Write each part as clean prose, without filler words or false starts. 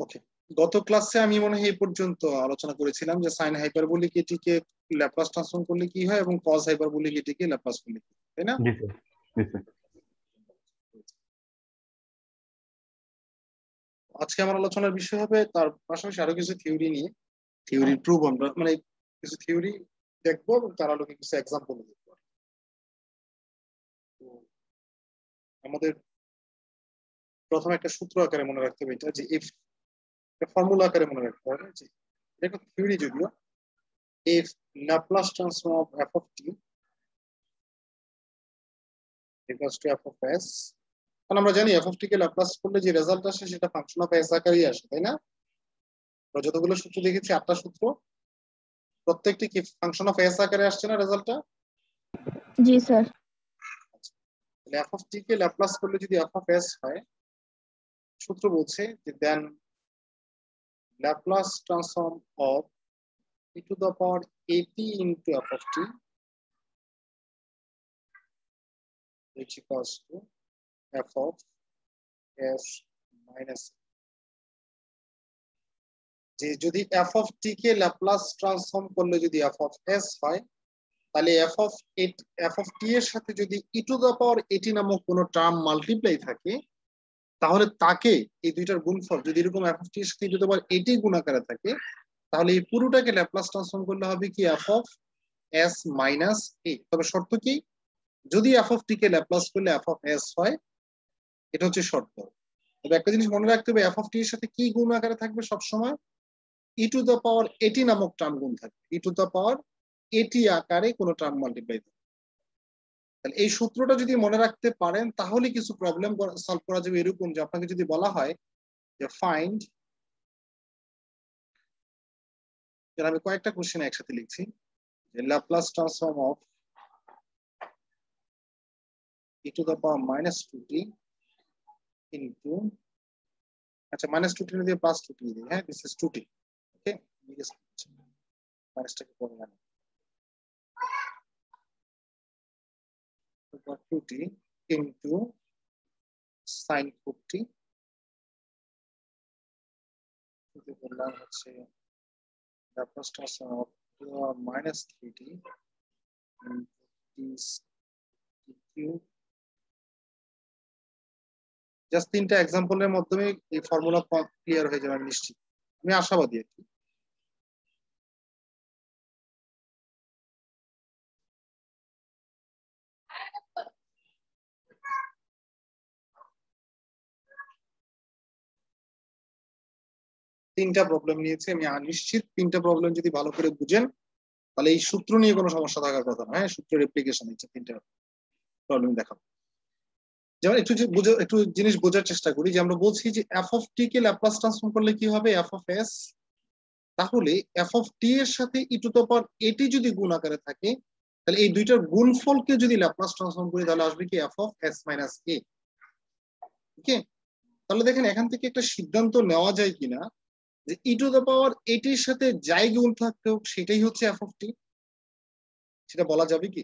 ওকে, গত ক্লাসে আমি মনে হয় এই পর্যন্ত আলোচনা করেছিলাম যে সাইন হাইপারবোলিক এটিকে ল্যাপ্লাস ট্রান্সফর্ম করলে কি হয় এবং কজ হাইপারবোলিক এটিকে ল্যাপ্লাস করলে কি হয়, তাই না? জি স্যার, জি স্যার। আজকে আমার আলোচনার বিষয় হবে তার পাশাপাশি আরো কিছু থিওরি নিয়ে, থিওরি প্রুফ আমরা মানে কিছু থিওরি দেখবো এবং তার আলোকে কিছু এক্সাম্পল দেখবো। তো আমাদের প্রথমে একটা সূত্র আকারে মনে রাখতে হবে এটা, যে ইফ ফর্মুলা আকারে মনে রাখতে হবে, যে এটা থিওরি যদিও, if Laplace transform of f of t equals to f of s, কারণ আমরা জানি f of t K Laplace করলে যে রেজাল্ট আসে সেটা ফাংশন অফ s আকারেই আসে, তাই না? আমরা যতগুলো সূত্র দেখেছি 8টা সূত্র, প্রত্যেকটি কি ফাংশন অফ s আকারে আসছে না রেজাল্টটা? জি স্যার। তাহলে f of t K Laplace করলে যদি f of s হয়, সূত্র বলছে যে দেন Laplace transform of e to the power at into f of t which equals to f of s minus, যে যদি f of t K Laplace transform করলে যদি f of s হয়, তাহলে f of t এর সাথে যদি e to the power at নামক কোনো টার্ম মাল্টিপ্লাই থাকে, তাহলে তাকে এই দুইটার গুণফল যদি এরকম f of t এর সাথে e to the power at গুণ আকারে থাকে, তাহলে এই পুরোটাকে ল্যাপ্লাস ট্রান্সফর্ম করলে হবে কি f of s minus a। তবে শর্ত কি, যদি f of t K Laplace করলে f of s হয়, এটা হচ্ছে শর্ত। তবে একটা জিনিস মনে রাখতে হবে, f of t এর সাথে কি গুণ আকারে থাকবে সব সময়, e to the power at নামক টার্ম গুণ থাকবে, e to the power at আকারে কোনো টার্ম মাল্টিপ্লাই থাকবে। তাহলে এই সূত্রটা যদি মনে রাখতে পারেন তাহলে কিছু প্রবলেম সলভ করা যাবে। এরকম যে আপনাকে যদি বলা হয় যে ফাইন্ড, আমি কয়েকটা কোশ্চেন একসাথে লিখছি, যে Laplace transform of e to the power minus 2t into, আচ্ছা মাইনাস 2t দিয়ে প্লাস 2t দিই, হ্যাঁ দিস ইজ 2t, ওকে মাইনাসটাকে পরে আনি, 2t into sin 4t বললাম হচ্ছে Laplace transform of minus 3t just 3টা এক্সাম্পলের মাধ্যমে এই ফর্মুলা ক্লিয়ার হয়ে যাবে আমি নিশ্চিত, আমি আশাবাদী আর কি। তিনটা প্রবলেম নিয়েছি আমি, নিশ্চিত 3টা প্রবলেম যদি ভালো করে বুঝেন তাহলে এই সূত্র নিয়ে কোনো সমস্যা থাকার কথা না। হ্যাঁ, সূত্রের অ্যাপ্লিকেশন হচ্ছে 3টা প্রবলেম দেখাবো। যেমন একটু জিনিস বোঝার চেষ্টা করি, যে আমরা বলছি যে f of t K Laplace transform করলে কি হবে f of s, তাহলে f of t এর সাথে e to the power at যদি গুণ আকারে থাকে, তাহলে এই দুইটার গুণফলকে যদি ল্যাপ্লাস ট্রান্সফর্ম করি তাহলে আসবে কি f of s minus a। ওকে, তাহলে দেখেন এখান থেকে একটা সিদ্ধান্ত নেওয়া যায় কিনা যে e to the power at এর সাথে যাই গুণ থাকতে হোক সেটাই হচ্ছে f of t, সেটা বলা যাবে কি?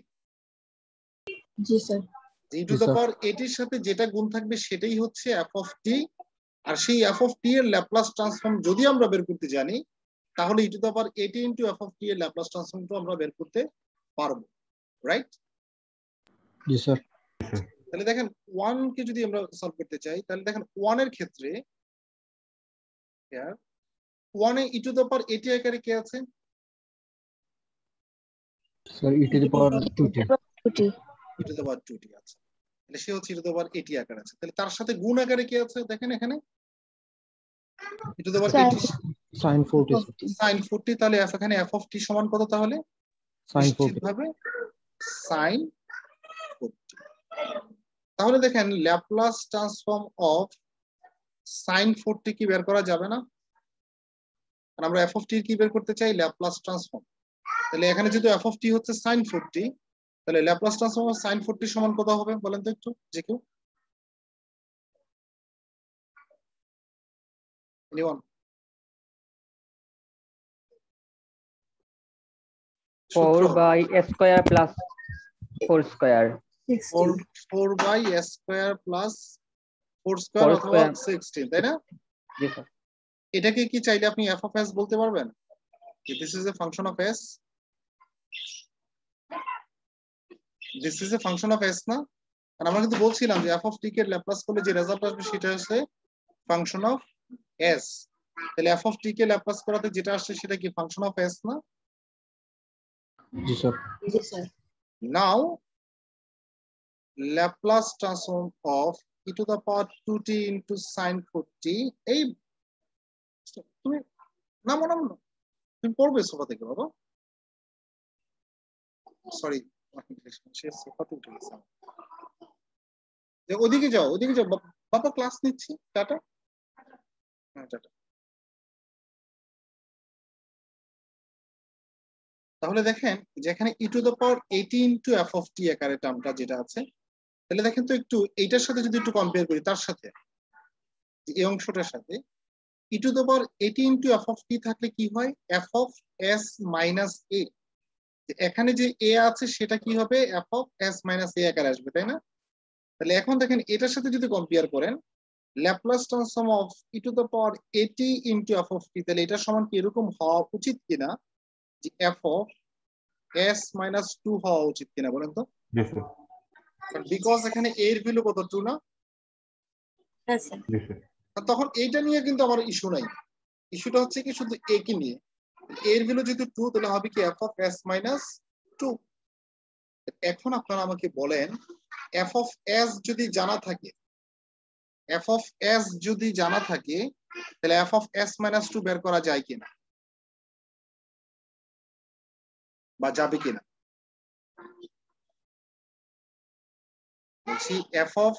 জি sir. e to the power at এর সাথে যেটা গুণ থাকবে সেটাই হচ্ছে f of t, আর সেই f of t এর ল্যাপ্লাস ট্রান্সফর্ম যদি আমরা বের করতে জানি তাহলে e to the power at into f of t এর ল্যাপ্লাস ট্রান্সফর্মটা আমরা বের করতে পারবো, রাইট? জি স্যার। তাহলে দেখেন 1 কে যদি আমরা সলভ করতে চাই, তাহলে দেখেন 1 এর ক্ষেত্রে 1 এ e to the power at আকারে কে আছে? Sir e to the power 2t, e to the power 2t আছে, তাহলে সে হচ্ছে e to the power at আকারে আছে। তাহলে তার সাথে গুণ আকারে কে আছে দেখেন এখানে e to the power 80 sin 4t, sin 40, তাহলে এখানে f of t সমান কত তাহলে? sin 4t নিশ্চিতভাবে sin 40। তাহলে দেখেন ল্যাপ্লাস ট্রান্সফর্ম অফ sin 40 কি বের করা যাবে না? আর আমরা f of t কি বের করতে চাই? Laplace transform. তাহলে এখানে যেহেতু f of t হচ্ছে sin 40, তাহলে ল্যাপ্লাস ট্রান্সফর্ম অফ sin 40 সমান কত হবে বলেন তো একটু যে কেউ? anyone? 4/s² plus 4²। 4/s² plus 4² অথবা 16, তাই না? জি স্যার। এটাকে কি চাইলে আপনি f of s বলতে পারবেন? This is a function of s. This is a function of s না? আর আমরা কিন্তু বলছিলাম যে f of t K Laplace করলে যে রেজাল্ট আসবে সেটা হচ্ছে ফাংশন অফ s। তাহলে f of t K Laplace করাতে যেটা আসছে সেটা কি ফাংশন অফ s না? জি স্যার। জি sir. Now Laplace transform of e to the power 2t into sin 4t এই তুমি নামো তুমি পড়বে সোফা থেকে বাবা, সরি সে সোফাতে উঠে গেছে। ওদিকে যাও বাবা ক্লাস নিচ্ছি, টাটা। হ্যাঁ টাটা। তাহলে দেখেন যেখানে e to the power 80 into f of t আকারে টার্মটা যেটা আছে, তাহলে দেখেন তো একটু এইটার সাথে যদি একটু কম্পেয়ার করি, তার সাথে এই অংশটার সাথে e to the power 80 into f of t থাকলে কি হয় f of s minus a। এখানে যে a আছে সেটা কি হবে f of s minus a আকারে আসবে, তাই না? তাহলে এখন দেখেন এটার সাথে যদি কম্পেয়ার করেন Laplace transform of e to the power 80 into f of t, তাহলে এটা সমান কি এরকম হওয়া উচিত কিনা যে f of s minus 2 হওয়া উচিত কিনা বলেন তো? বিকজ এখানে a এর ভ্যালু কত 2 না? হ্যাঁ স্যার। তখন এইটা নিয়ে কিন্তু আমার ইস্যু নাই, ইস্যুটা হচ্ছে কি শুধু a কে নিয়ে। a এর ভ্যালু যদি 2 তাহলে হবে কি f of s minus 2। এখন আপনারা আমাকে বলেন f of s যদি জানা থাকে, f of s যদি জানা থাকে তাহলে f of s minus 2 বের করা যায় কিনা বা যাবে কিনা? বলছি f of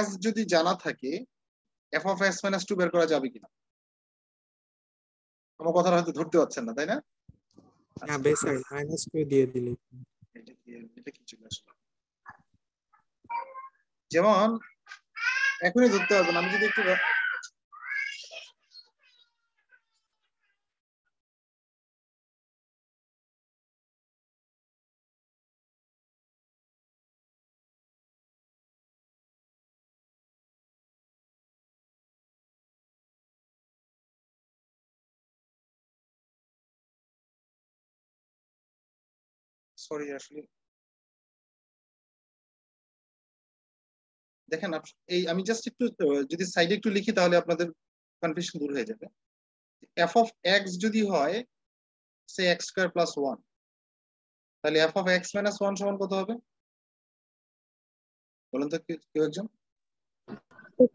s যদি জানা থাকে f of s minus 2 বের করা যাবে কিনা? আমার কথাটা হয়তো ধরতে পারছেন না, তাই না? হ্যাঁ বেশ স্যার, -2 দিয়ে দিলে এটা কি চলে আসলো, যেমন এখনই ধরতে পারবেন। আমি যদি একটু সরি আসলে দেখেন এই আমি জাস্ট একটু যদি সাইডে একটু লিখি তাহলে আপনাদের কনফিউশন দূর হয়ে যাবে। f of x যদি হয় সে x স্কয়ার প্লাস 1, তাহলে f of x minus 1 সমান কত হবে বলেন তো কেউ একজন? x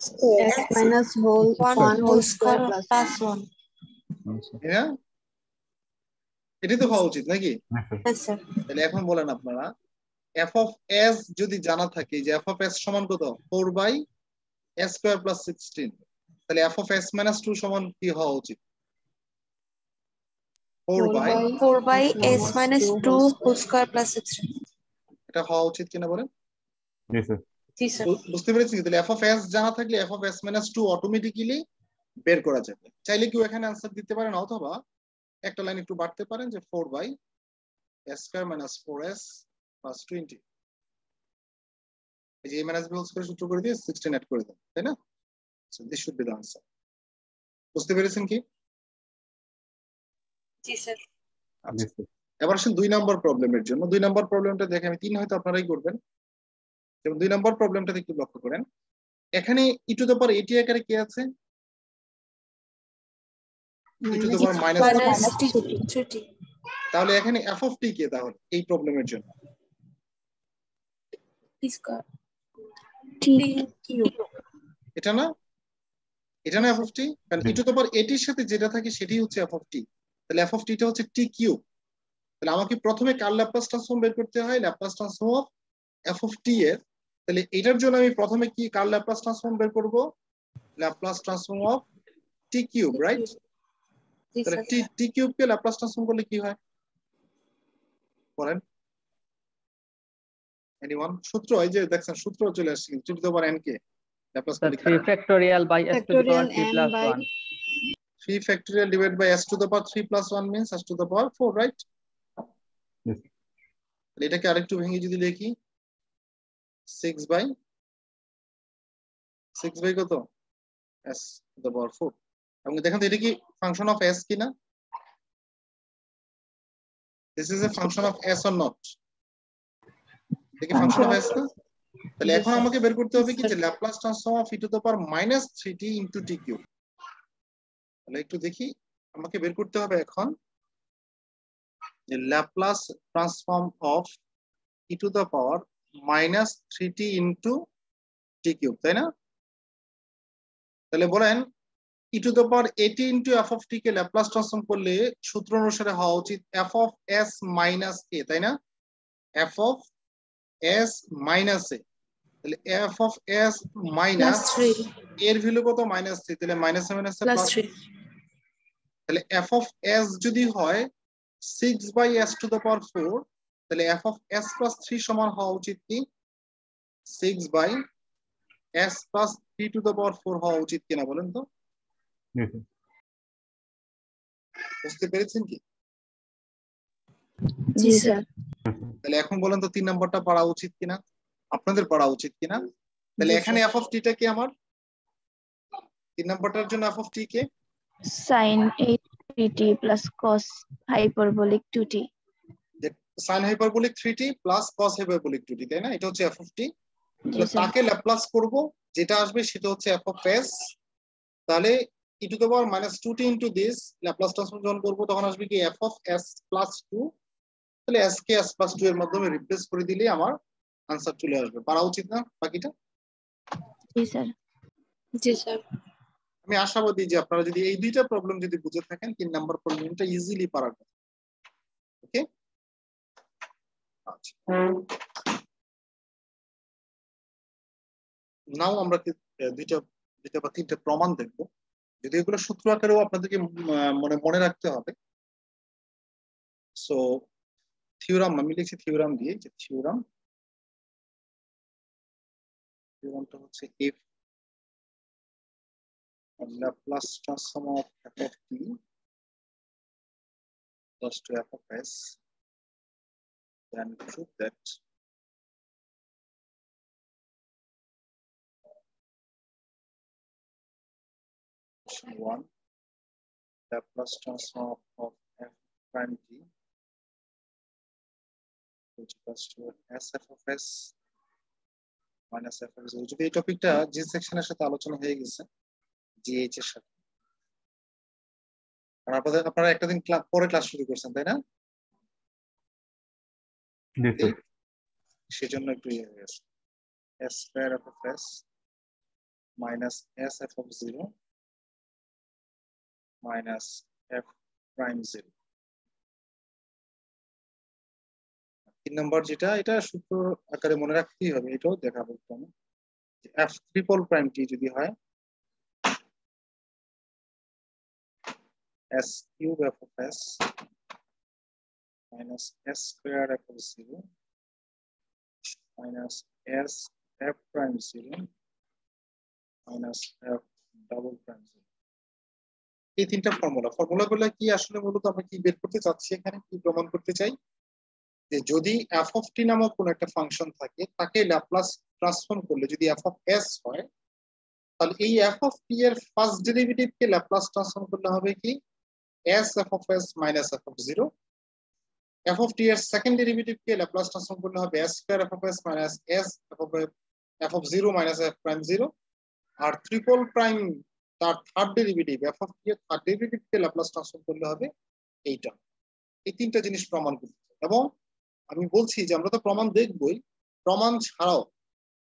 minus whole 1 whole square plus 1। হ্যাঁ এটাই তো হওয়া উচিত নাকি? হ্যাঁ স্যার। তাহলে এখন বলেন আপনারা f of s যদি জানা থাকে যে f of s সমান কত 4 by s স্কয়ার প্লাস 16, তাহলে f of s minus 2 সমান কি হওয়া উচিত? 4 by s minus 2 whole square plus 16। এটা হওয়া উচিত কিনা বলেন? জি স্যার। বুঝতে পেরেছি? তাহলে f of s জানা থাকলে f of s minus 2 automatically বের করা যাবে। চাইলে কেউ এখানে आंसर দিতে পারেন অথবা একটা লাইন একটু বাড়তে পারেন যে 4 by s square minus 4s plus 20, এই যে a minus b whole square সূত্র করে দিয়ে 16 অ্যাড করে দেন, তাই না? So this should be the answer. বুঝতে পেরেছেন কি? জি স্যার। আচ্ছা এবার আসেন 2 নম্বর প্রবলেমের জন্য। 2 নম্বর প্রবলেমটা দেখে আমি 3 হয়তো আপনারাই করবেন। যেমন 2 নম্বর প্রবলেমটাতে একটু লক্ষ্য করেন, এখানে e টু দ্য পাওয়ার 80 আকারে কি আছে? e to the power minus 3t। তাহলে এখানে f of t কে তাহলে এই প্রবলেমের জন্য t স্কয়ার t কিউব। এটা না f of t, কারণ e টু দ্য পাওয়ার 80 এর সাথে যেটা থাকে সেটাই হচ্ছে f of t। তাহলে f of t টা হচ্ছে t কিউব। তাহলে আমাকে প্রথমে কার ল্যাপ্লাস ট্রান্সফর্ম বের করতে হয়? Laplace transform of f of t এর। তাহলে এটার জন্য আমি প্রথমে কি কার ল্যাপ্লাস ট্রান্সফর্ম বের করব? Laplace transform of t cube, right? তাহলে t কিউব কে ল্যাপ্লাস ট্রান্সফর্ম করলে কি হয় বলেন এনিওয়ান? সূত্র এই যে দেখছেন সূত্র চলে আসছে, t two the power n K Laplace করলে 3 factorial by s to the power 3 plus 1। 3 factorial divided by s to the power 3 plus 1 means s to the power 4, right? Yes. এটাকে আরেকটু ভেঙে যদি লিখি 6 by কত s to the power 4। এবং দেখেন তো এটা কি ফাংশন অফ s কিনা? This is a function of s or not? এটা কি ফাংশন অফ s না? তাহলে এখন আমাকে বের করতে হবে কি যে Laplace transform of e to the power -3t into t cube. তাহলে একটু দেখি, আমাকে বের করতে হবে এখন যে Laplace transform of e to the power -3t into t cube, তাই না? তাহলে বলেন e to the power at into f of t K Laplace transform করলে সূত্র অনুসারে হওয়া উচিত f of s minus a, তাই না? f of s minus a, তাহলে f অফ s মাইনাস এর ভ্যালু কত? -3, তাহলে মাইনাস মাইনাস প্লাস 3। তাহলে f অফ s যদি হয় 6/s টু দ্য পাওয়ার 4, তাহলে f অফ s প্লাস 3 সমান হওয়া উচিত কি 6/s প্লাস 3 টু দ্য পাওয়ার 4 হওয়া উচিত কিনা বলেন তো? বুঝতে পেরেছেন কি? জি স্যার। তাহলে এখন বলেন তো 3 নাম্বারটা পড়া উচিত কিনা, আপনাদের পড়া উচিত কিনা? তাহলে এখানে f অফ t টা কি আমার 3 নাম্বারটার জন্য f of t K sin 8t plus cos hyperbolic 2t। sin hyperbolic 3t plus cos hyperbolic 2t, তাই না? এটা হচ্ছে f অফ t। জি তাহলে স্যার। তাকে ল্যাপ্লাস করব, যেটা আসবে সেটা হচ্ছে f অফ s। তাহলে e to the power -2t into this Laplace transform যখন করব তখন আসবে কি f অফ s প্লাস 2। তাহলে s কে s প্লাস 2 এর মাধ্যমে রিপ্লেস করে দিলে আমার आंसर চলে আসবে। পারা উচিত না বাকিটা? জি স্যার। জি স্যার। আমি আশাবাদী যে আপনারা যদি এই দুইটা প্রবলেম যদি বুঝে থাকেন 3 নাম্বার প্রবলেমটা ইজিলি পারা যাবে। ওকে, আচ্ছা নাও আমরা দুইটা বা তিনটা প্রমাণ দেখব, যদি এগুলো সূত্র আকারেও আপনাদেরকে মনে রাখতে হবে। সো থিওরাম আমি লিখছি থিওরাম দিয়ে, যে থিওরামটা হচ্ছে if Laplace transform of f of t equals to f of s, then prove that question 1 Laplace transform of f prime t which equals to sf of s minus f of 0। যদি এই টপিকটা জি সেকশনের সাথে আলোচনা হয়ে গেছে GH এর সাথে, আর আপনারা একটা দিন পরে ক্লাস শুরু করছেন তাই না? সেজন্য একটু ইয়ে হয়ে গেছে। s square f of s minus sf of 0 minus f prime 0। 3 number যেটা, এটা সূত্র আকারে মনে রাখতেই হবে, এটাও দেখাবো আমি। f ট্রিপল প্রাইম t যদি হয় s cube f of s minus s square f of 0 minus s f prime 0 minus f double prime 0। এই তিনটা ফর্মুলাগুলো কি আসলে মূলত আমরা কি বের করতে চাচ্ছি, এখানে কি প্রমাণ করতে চাই যে যদি f of t নামক কোন একটা ফাংশন থাকে তাকে ল্যাপ্লাস ট্রান্সফর্ম করলে যদি f of s হয়, তাহলে এই f of t এর ফার্স্ট ডেরিভেটিভ কে ল্যাপ্লাস ট্রান্সফর্ম করলে হবে কি s f of s minus f of 0। f of t এর সেকেন্ড ডেরিভেটিভ কে ল্যাপ্লাস ট্রান্সফর্ম করলে হবে s square f of s minus s f of 0 minus f prime 0। R triple prime তার third derivative f of t এর third derivative কে Laplace transform করলে হবে এইটা। এই তিনটা জিনিস প্রমাণ করতে হবে, এবং আমি বলছি যে আমরা তো প্রমাণ দেখবই, প্রমাণ ছাড়াও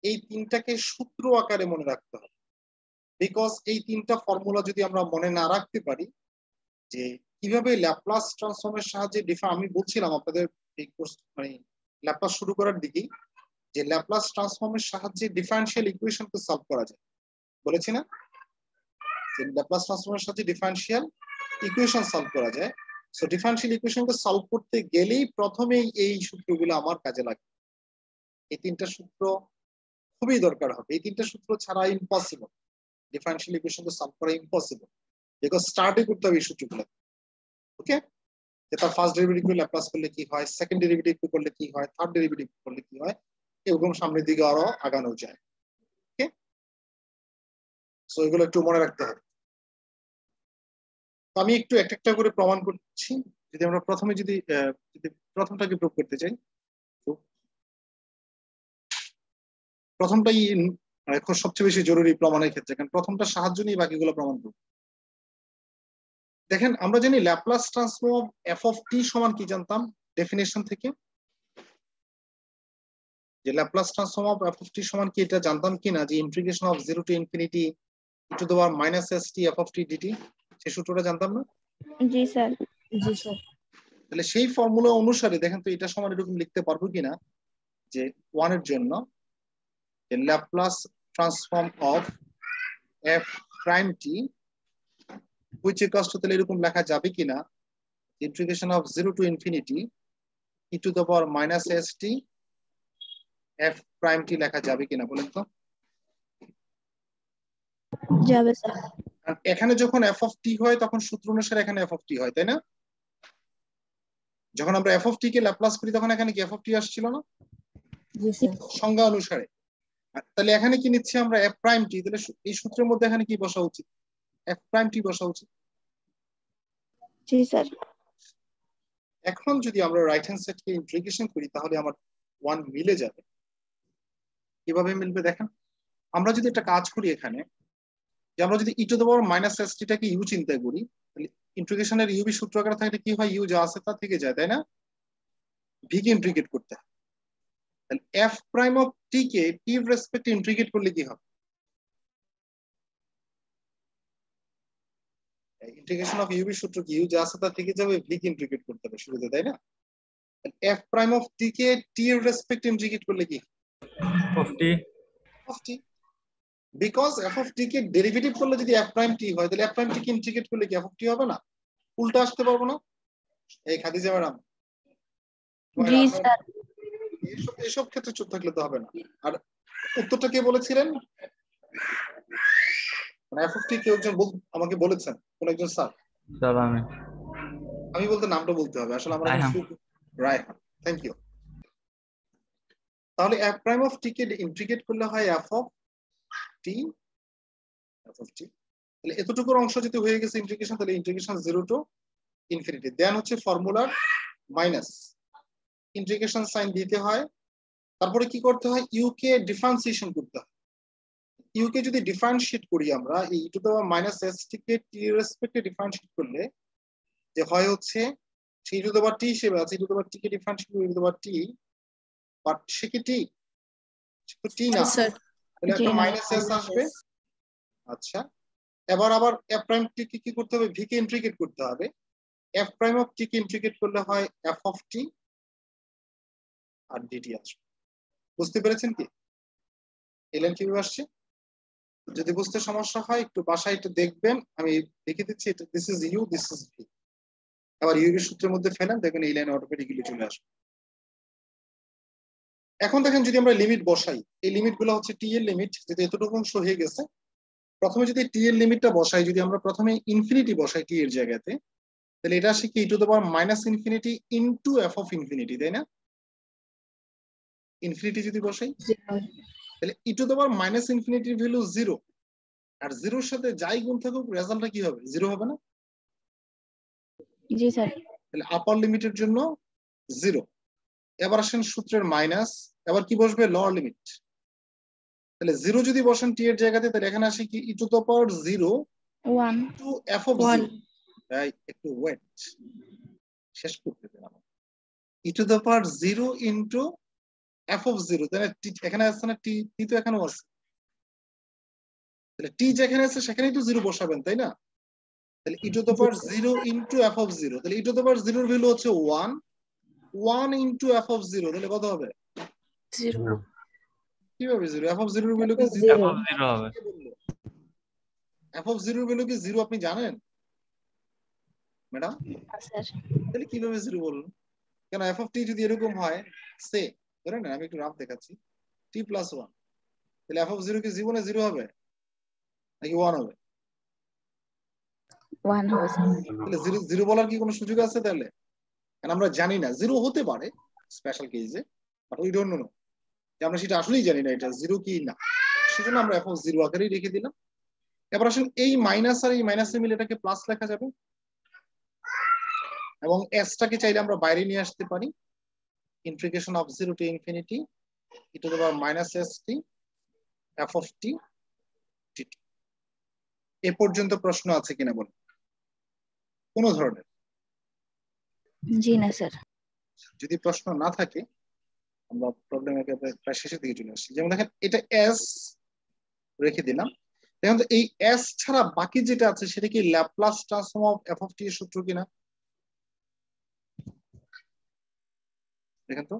এই তিনটাকে সূত্র আকারে মনে রাখতে হবে। বিকজ এই তিনটা ফর্মুলা যদি আমরা মনে না রাখতে পারি যে কিভাবে ল্যাপ্লাস ট্রান্সফর্মের সাহায্যে আমি বলছিলাম আপনাদের এই কোর্স মানে ল্যাপ্লাস শুরু করার দিকেই যে ল্যাপ্লাস ট্রান্সফর্মের সাহায্যে ডিফারেনশিয়াল ইকুয়েশনকে সলভ করা যায়, বলেছি না যে ল্যাপ্লাস ট্রান্সফর্মের সাহায্যে ডিফারেনশিয়াল ইকুয়েশন সলভ করা যায়। সো ডিফারেনশিয়াল ইকুয়েশনকে সলভ করতে গেলেই প্রথমেই এই সূত্রগুলো আমার কাজে লাগে। এই তিনটা সূত্র খুবই দরকার হবে, এই তিনটা সূত্র ছাড়া ইম্পসিবল, ডিফারেনশিয়াল ইকুয়েশনকে সলভ করা ইম্পসিবল, বিকজ স্টার্টই করতে হবে এই সূত্রগুলো। ওকে, যে তার ফার্স্ট ডেরিভেটিভ ল্যাপ্লাস করলে কি হয়, সেকেন্ড ডেরিভেটিভ করলে কি হয়, থার্ড ডেরিভেটিভ করলে কি হয়, এরকম সামনের দিকে আরো আগানো যায়। ওকে, সো এগুলো একটু মনে রাখতে হবে। তো আমি একটু একটা করে প্রমাণ করছি। যদি আমরা প্রথমে যদি প্রথমটাকে প্রুভ করতে চাই, প্রথমটাই এখন সবচেয়ে বেশি জরুরি প্রমাণের ক্ষেত্রে, কারণ প্রথমটা সাহায্য নিয়ে বাকিগুলো প্রমাণ করব। দেখেন আমরা জানি Laplace transform of F of T সমান কি জানতাম ডেফিনেশন থেকে, যে Laplace transform of F of T সমান কি এটা জানতাম কিনা, যে integration of 0 to infinity e to the power minus S T F of T DT, সেই সূত্রটা জানতাম না? জি স্যার। জি স্যার। তাহলে সেই ফর্মুলা অনুসারে দেখেন তো এটা সমান এরকম লিখতে পারবো কিনা, যে 1 এর জন্য Laplace transform of F prime T which equals to তাহলে এরকম লেখা যাবে কিনা, integration of 0 to infinity e to the power minus S T F prime T লেখা যাবে কিনা বলেন তো? যাবে স্যার। এখানে যখন এফ অফ টি হয় তখন সূত্র অনুসারে এখানে এফ অফ টি হয়, তাই না? যখন আমরা F of T K Laplace করি তখন এখানে কি এফ অফ টি আসছিল না জি স্যার। সংজ্ঞা অনুসারে? তাহলে এখানে কি নিচ্ছি আমরা এফ প্রাইম টি, তাহলে এই সূত্রের মধ্যে এখানে কি বসা উচিত? এফ প্রাইম টি বসা উচিত। জি স্যার। এখন যদি আমরা রাইট হ্যান্ড সাইডকে ইন্টিগ্রেশন করি তাহলে আমার 1 মিলে যাবে। কিভাবে মিলবে দেখেন, আমরা যদি একটা কাজ করি এখানে, যে আমরা যদি E to the power minus S টিটাকে ইউ চিন্তা করি, তাহলে ইন্টিগ্রেশনের ইউবি সূত্র আকারে থাকলে কি হয়, ইউ যা আছে তা থেকে যায়, তাই না? ভি কে ইন্টিগ্রেট করতে হয়। তাহলে এফ প্রাইম অফ টি কে টি রেসপেক্ট ইন্টিগ্রেট করলে কি হবে? ইন্টিগ্রেশন অফ ইউবি সূত্র কি, ইউ যা আছে তা থেকে যাবে, ভি কে ইন্টিগ্রেট করতে হবে শুরুতে, তাই না? এফ প্রাইম অফ টি কে টি এর রেসপেক্ট ইন্টিগ্রেট করলে কি of T of T, because F of T K derivative করলে যদি এফ প্রাইম টি হয় তাহলে এফ প্রাইম টি কে ইন্টিগ্রেট করলে কি এফ অফ টি হবে না? উল্টা আসতে পারবো না? এই খাদিজা ম্যাডাম, জি স্যার। এসব ক্ষেত্রে চুপ থাকলে তো হবে না। আর উত্তরটা কে বলেছিলেন? মানে এফ অফ টি কেউ একজন আমাকে বলেছেন, কোন একজন স্যার? স্যার আমি বলতে নামটা বলতে হবে আসলে আমরা রায়হান। Thank you. তাহলে এফ প্রাইম অফ টি কে ইন্টিগ্রেট করলে হয় F of T, F of T. তাহলে এতটুকুর অংশ যদি হয়ে গেছে ইন্টিগ্রেশন, তাহলে ইন্টিগ্রেশন 0 টু ইনফিনিটি, দেন হচ্ছে ফর্মুলার মাইনাস ইন্টিগ্রেশন সাইন দিতে হয়, তারপরে কি করতে হয়, ইউ কে ডিফারেন্সিয়েশন করতে হয়। ইউ কে যদি ডিফারেন্সিয়েট করি আমরা, এই E to the power minus S T কে টি রেসপেক্টে ডিফারেন্সিয়েট করলে যে হয় হচ্ছে ই টু দ্য পাওয়ার টি হিসেবে আছে, E to the power T কে ডিফারেন্সিয়েট করে E to the power T, but সে কি টি? তো টি না, তাহলে একটা মাইনাস এস আসবে। আচ্ছা, এবার আবার এফ প্রাইম টি কে কি করতে হবে, ভি কে ইন্টিগ্রেট করতে হবে। এফ প্রাইম অফ টি কে ইন্টিগ্রেট করলে হয় এফ অফ টি আর ডিটি আসবে। বুঝতে পেরেছেন কি এলেন কিভাবে আসছে? যদি বুঝতে সমস্যা হয় একটু বাসায় একটু দেখবেন, আমি লিখে দিচ্ছি, এটা this is u, this is v. আবার ইউ এর সূত্রের মধ্যে ফেলেন, দেখবেন এই লাইন অটোমেটিক্যালি চলে আসবে। এখন দেখেন যদি আমরা লিমিট বসাই, এই লিমিট গুলো হচ্ছে টি এর লিমিট, যদি এতটুকু অংশ হয়ে গেছে, প্রথমে যদি টি এর লিমিটটা বসাই, যদি আমরা প্রথমে ইনফিনিটি বসাই টি এর জায়গাতে, তাহলে এটা আসে কি E to the power minus infinity into F of infinity, তাই না? ইনফিনিটি যদি বসাই তাহলে E to the power minus ইনফিনিটির ভ্যালু 0, আর 0 এর সাথে যাই গুণ থাকুক রেজাল্টটা কি হবে, 0 হবে না? জি স্যার। তাহলে আপার লিমিটের জন্য 0। এবার আসেন সূত্রের মাইনাস, এবার কি বসবে, লোয়ার লিমিট। তাহলে 0 যদি বসেন টি এর জায়গাতে, তাহলে এখানে আসে কি E to the power 0 1 to F of 0। তাই একটু ওয়েট, শেষ করতে দেন আমার। E to the power 0 into F of 0, তাহলে এখানে আছে না টি, টি তো এখানেও আছে, তাহলে টি যেখানে আছে সেখানেই তো 0 বসাবেন, তাই না? তাহলে E to the power 0 into F of 0, তাহলে ই টু দ্য পাওয়ার 0 এর ভ্যালু হচ্ছে 1, 1 ইনটু এফ অফ 0, তাহলে কত হবে? 0। কিভাবে 0? এফ অফ 0 এর ভ্যালু কি 0 হবে। এফ অফ 0 এর ভ্যালু কি 0 আপনি জানেন ম্যাডাম? স্যার। তাহলে কিভাবে 0 বলুন? কেন এফ অফ টি যদি এরকম হয়, সে ধরেন না, আমি একটু রাফ দেখাচ্ছি, টি প্লাস 1, তাহলে এফ অফ 0 কি জীবনে 0 হবে নাকি 1 হবে? 1 হবে স্যার। তাহলে 0 বলার কি কোনো সুযোগ আছে তাহলে? কারণ আমরা জানি না, 0 হতে পারে স্পেশাল কেসে, বাট উই ডোন্ট নো, যে আমরা সেটা আসলেই জানি না এটা 0 কি না, সেজন্য আমরা এফ অফ 0 আকারেই রেখে দিলাম। এবার আসলে এই মাইনাস আর এই মাইনাসে মিলে এটাকে প্লাস লেখা যাবে, এবং এসটাকে চাইলে আমরা বাইরে নিয়ে আসতে পারি, integration of 0 to infinity e to the power minus st f of t dt। এ পর্যন্ত প্রশ্ন আছে কিনা বলুন, কোন ধরনের? জি না স্যার। যদি প্রশ্ন না থাকে আমরা প্রবলেম একেবারে প্রায় শেষের দিকে চলে আসছি। যেমন দেখেন এটা এস রেখে দিলাম, দেখেন তো এই এস ছাড়া বাকি যেটা আছে সেটা কি Laplace transform of F of T এর সূত্র কিনা? দেখেন তো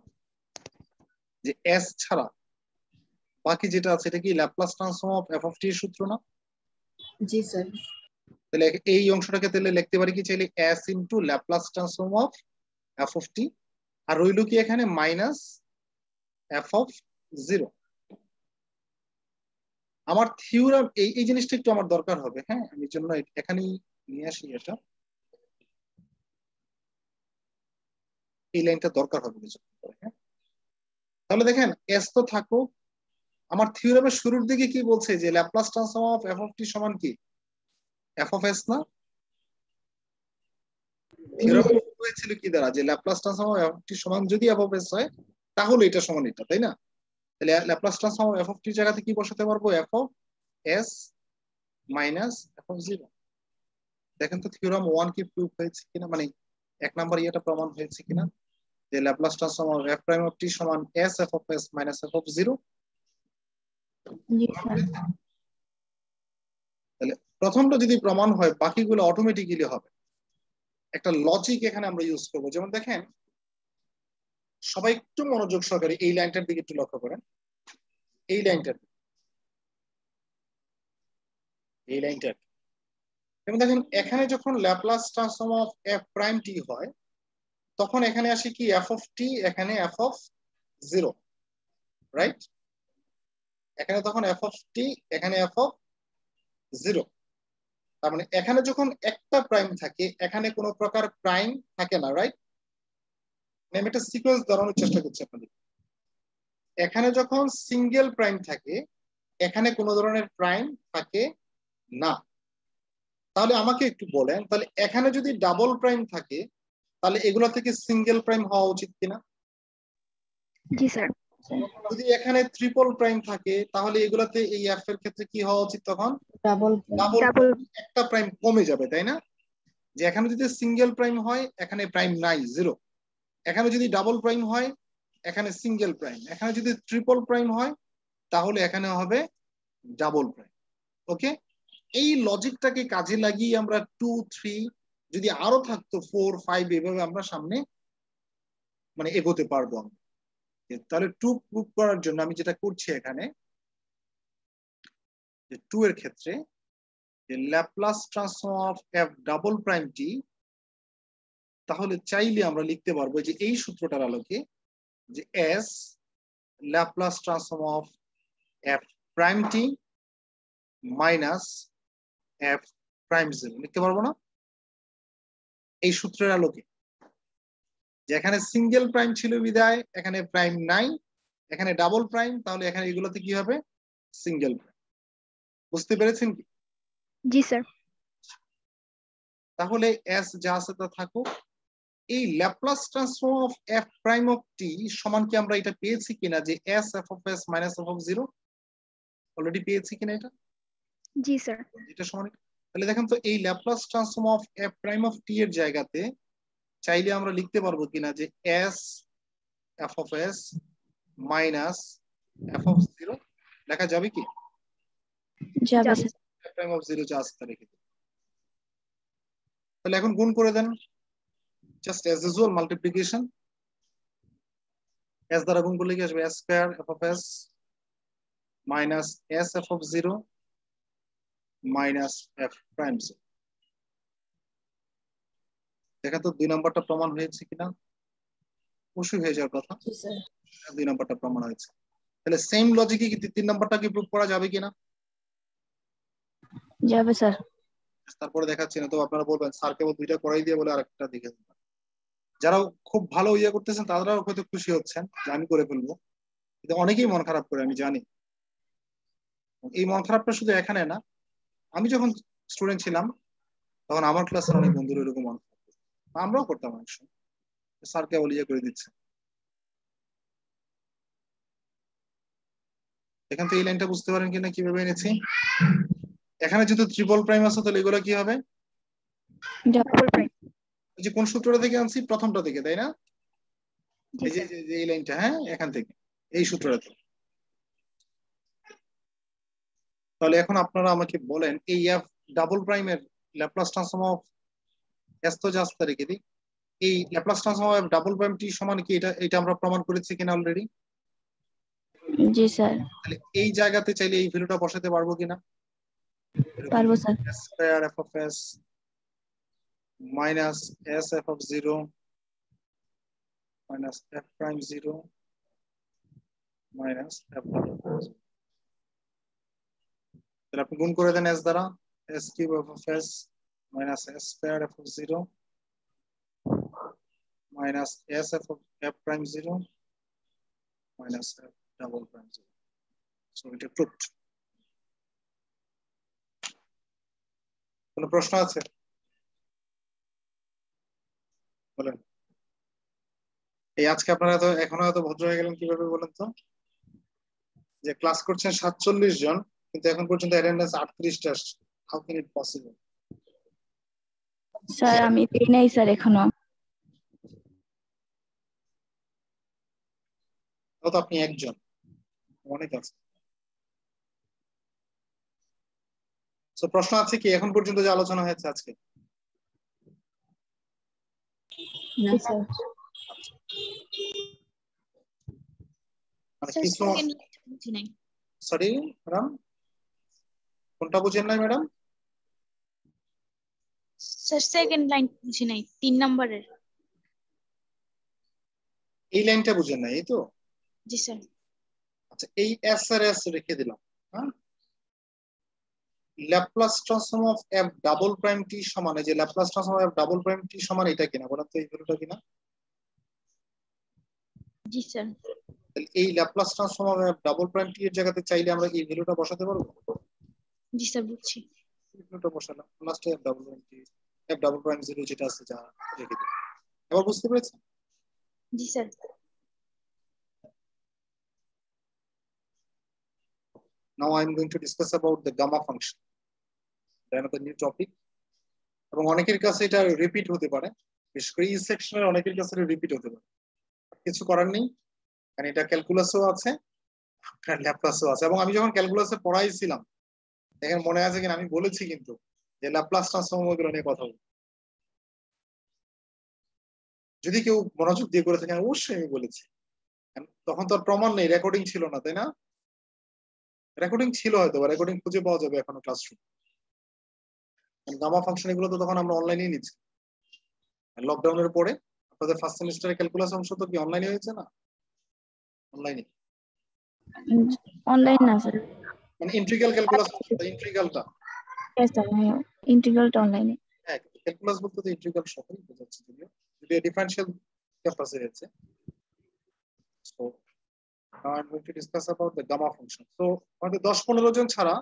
যে এস ছাড়া বাকি যেটা আছে এটা কি Laplace transform of F of T এর সূত্র না? জি স্যার। তাহলে এই অংশটাকে তাহলে লিখতে পারি কি চাইলে S into Laplace transform of F of টি, আর রইল কি এখানে মাইনাস এফ অফ 0। আমার থিওরাম এই জিনিসটা একটু আমার দরকার হবে, হ্যাঁ আমি জন্য এখানেই নিয়ে আসি এটা, এই লাইনটা দরকার হবে। হ্যাঁ তাহলে দেখেন এস তো থাকো, আমার থিওরামের শুরুর দিকে কি বলছে যে Laplace transform of F of T সমান কি এফ অফ এস না? থিওরাম হয়েছিল কি দ্বারা যে Laplace transform of F of T সমান যদি এফ অফ এস হয় তাহলে এটা সমান এটা, তাই না? তাহলে Laplace transform of F of টির জায়গাতে কি বসাতে পারবো, F of S minus F of 0। দেখেন তো থিওরাম 1 কি প্রুফ হয়েছে কিনা, মানে এক নাম্বার ইয়েটা প্রমাণ হয়েছে কিনা যে Laplace transform of F prime of T সমান S F of S minus F of 0। জি স্যার। তাহলে প্রথমটা যদি প্রমাণ হয় বাকিগুলো অটোমেটিক্যালি হবে। একটা লজিক এখানে আমরা ইউজ করব, যেমন দেখেন সবাই একটু মনোযোগ সহকারে এই লাইনটার দিকে একটু লক্ষ্য করেন, এই লাইনটার যেমন দেখেন এখানে যখন Laplace transform of F prime T হয় তখন এখানে আসে কি এফ অফ টি, এখানে এফ অফ 0, রাইট? এখানে তখন এফ অফ টি, এখানে এফ অফ 0। তার মানে এখানে যখন একটা প্রাইম থাকে এখানে কোনো প্রকার প্রাইম থাকে না, রাইট? আমি একটা সিকোয়েন্স ধরানোর চেষ্টা করছি আপনাদের। এখানে যখন সিঙ্গেল প্রাইম থাকে এখানে কোনো ধরনের প্রাইম থাকে না। তাহলে আমাকে একটু বলেন, তাহলে এখানে যদি ডাবল প্রাইম থাকে তাহলে এগুলো থেকে সিঙ্গেল প্রাইম হওয়া উচিত কিনা? জি স্যার। যদি এখানে ট্রিপল প্রাইম থাকে তাহলে এগুলাতে এই এফ এর ক্ষেত্রে কি হওয়া উচিত, তখন ডাবল ডাবল একটা প্রাইম কমে যাবে, তাই না? যে এখানে যদি সিঙ্গেল প্রাইম হয় এখানে প্রাইম নাই 0, এখানে যদি ডাবল প্রাইম হয় এখানে সিঙ্গেল প্রাইম, এখানে যদি ট্রিপল প্রাইম হয় তাহলে এখানে হবে ডাবল প্রাইম। ওকে, এই লজিকটাকে কাজে লাগিয়ে আমরা 2, 3 যদি আরো থাকতো 4, 5 এভাবে আমরা সামনে মানে এগোতে পারবো। তাহলে 2 প্রুফ করার জন্য আমি যেটা করছি এখানে যে 2 এর ক্ষেত্রে যে Laplace transform of F double prime T, তাহলে চাইলে আমরা লিখতে পারবো যে এই সূত্রটার আলোকে যে S Laplace transform of F prime T minus F prime 0 লিখতে পারবো না এই সূত্রের আলোকে? যেখানে সিঙ্গেল প্রাইম ছিল বিদায় এখানে প্রাইম নাই, এখানে ডাবল প্রাইম, তাহলে এখানে এগুলোতে কি হবে সিঙ্গেল প্রাইম। বুঝতে পেরেছেন কি? জি স্যার। তাহলে এস যা আছে তা থাকুক। এই Laplace transform of F prime of T সমান কি আমরা এটা পেয়েছি কিনা যে S F of S minus F of 0 already পেয়েছি কিনা এটা? জি স্যার। এটা সমান। তাহলে দেখেন তো এই Laplace transform of F prime of T এর জায়গাতে চাইলে আমরা লিখতে পারবো কিনা যে S F of S minus F of 0 লেখা যাবে কি? যাবে স্যার। এফ প্রাইম অফ 0 যা আছে তা রেখে দিন। তাহলে এখন গুণ করে দেন, just as usual multiplication. S দ্বারা গুণ করলে কি আসবে S square F of S minus S F of 0 minus F prime 0। দেখা তো 2 নম্বরটা প্রমাণ হয়েছে কিনা? অবশ্যই হয়ে যাওয়ার কথা। 2 নম্বরটা প্রমাণ হয়েছে। তাহলে সেম লজিকে কি 3 নম্বরটা কি প্রুফ করা যাবে কিনা? যাবে স্যার। তারপরে দেখাচ্ছি না তো আপনারা বলবেন স্যার কেবল 2টা করাই দিয়ে বলে আরেকটা দেখে। যারা খুব ভালো ইয়ে করতেছেন তারাও হয়তো খুশি হচ্ছেন যে আমি করে ফেলবো, কিন্তু অনেকেই মন খারাপ করে আমি জানি। এই মন খারাপটা শুধু এখানে না, আমি যখন স্টুডেন্ট ছিলাম তখন আমার ক্লাসের অনেক বন্ধুরা এরকম মন খারাপ। আমরাও করতাম অনেক সময়, স্যার কেবল ইয়ে করে দিচ্ছে। এখান থেকে এই লাইনটা বুঝতে পারেন কিনা কিভাবে এনেছি। এখানে যেহেতু ট্রিপল প্রাইম আছে তাহলে এগুলো কি হবে, ডাবল প্রাইম। যে কোন সূত্রটা থেকে আনছি, প্রথমটা থেকে, তাই না? এই যে এই লাইনটা, হ্যাঁ এখান থেকে, এই সূত্রটা থেকে। তাহলে এখন আপনারা আমাকে বলেন এই এফ ডাবল প্রাইমের ল্যাপ্লাস ট্রান্সফর্ম অফ এস তো জাস্ট রেখে দিই, এই Laplace transform of double prime T সমান কি, এটা আমরা প্রমাণ করেছি কিনা অলরেডি? জি স্যার। তাহলে এই জায়গাতে চাইলে এই ভ্যালুটা বসাতে পারবো কিনা? পারবো sir. s square f of s minus s f of 0 minus f prime 0 minus f double prime 0। তাহলে আপনি গুণ করে দেন s দ্বারা, s cube f of s minus s square f of 0 minus s f of f prime 0 minus f double prime 0। So এটা proved। কোনো প্রশ্ন আছে বলেন। এই আজকে আপনারা তো এখনো এত ভদ্র হয়ে গেলেন কিভাবে বলেন তো? যে ক্লাস করছেন 47 জন, কিন্তু এখন পর্যন্ত অ্যাটেন্ডেন্স 38টা আসছে। How can it possible? Sir আমি পেই নাই স্যার এখনো। তাও তো আপনি একজন, অনেক আছে। তো প্রশ্ন আছে কি এখন পর্যন্ত যে আলোচনা হয়েছে আজকে? না স্যার। কিছু সরি ম্যাডাম, কোনটা বুঝেন নাই ম্যাডাম? স্যার সেকেন্ড লাইন বুঝি নাই, 3 নম্বরের। এই লাইনটা বুঝেন নাই, এই তো? জি স্যার। আচ্ছা, এই এস আর এস রেখে দিলাম। হ্যাঁ, Laplace transform of F double prime T সমান, এই যে Laplace transform of F double prime T সমান এটা কিনা বলেন তো, এই ভ্যালুটা কিনা? জি স্যার। তাহলে এই Laplace transform of F double prime T এর জায়গাতে চাইলে আমরা এই ভ্যালুটা বসাতে পারবো। জি স্যার বুঝছি। ভ্যালুটা বসালাম, লাস্টে এফ ডাবল প্রাইম টি, এফ ডাবল প্রাইম 0 যেটা আছে যা রেখে দিই। এবার বুঝতে পেরেছেন? জি sir. Now I am going to discuss about the gamma function. Another new topic. এবং অনেকের কাছে এটা রিপিট হতে পারে, বিশেষ করে এই সেকশনের অনেকের কাছে রিপিট হতে পারে। কিছু করার নেই, কারণ এটা ক্যালকুলাসও আছে, আপনার ল্যাপ্লাসও আছে। এবং আমি যখন ক্যালকুলাসে পড়াইছিলাম, দেখেন মনে আছে কিনা আমি বলেছি কিন্তু যে ল্যাপ্লাস ট্রান্সফর্ম ওগুলো নিয়ে কথা বলবো। যদি কেউ মনোযোগ দিয়ে করে থাকেন অবশ্যই আমি বলেছি। তখন তো আর প্রমাণ নেই, রেকর্ডিং ছিল না, তাই না? রেকর্ডিং ছিল হয়তো, রেকর্ডিং খুঁজে পাওয়া যাবে এখনো ক্লাসরুম। গামা ফাংশন এগুলো তো তখন আমরা অনলাইনেই নিচ্ছি। লকডাউনের পরে আপনাদের ফার্স্ট সেমিস্টারে ক্যালকুলাস অংশ তো কি অনলাইনে হয়েছে না? অনলাইনে, অনলাইন না স্যার। মানে ইন্টিগ্রাল ক্যালকুলাস, ইন্টিগ্রালটা ইয়েস স্যার, হ্যাঁ ইন্টিগ্রালটা অনলাইনে। হ্যাঁ, ক্যালকুলাস বলতে তো ইন্টিগ্রাল সবই বোঝাচ্ছে, যদিও ডিফারেনশিয়াল ক্যাপাসিটি আছে। So now I am going to discuss about the gamma function. So আমাদের 10-15 জন ছাড়া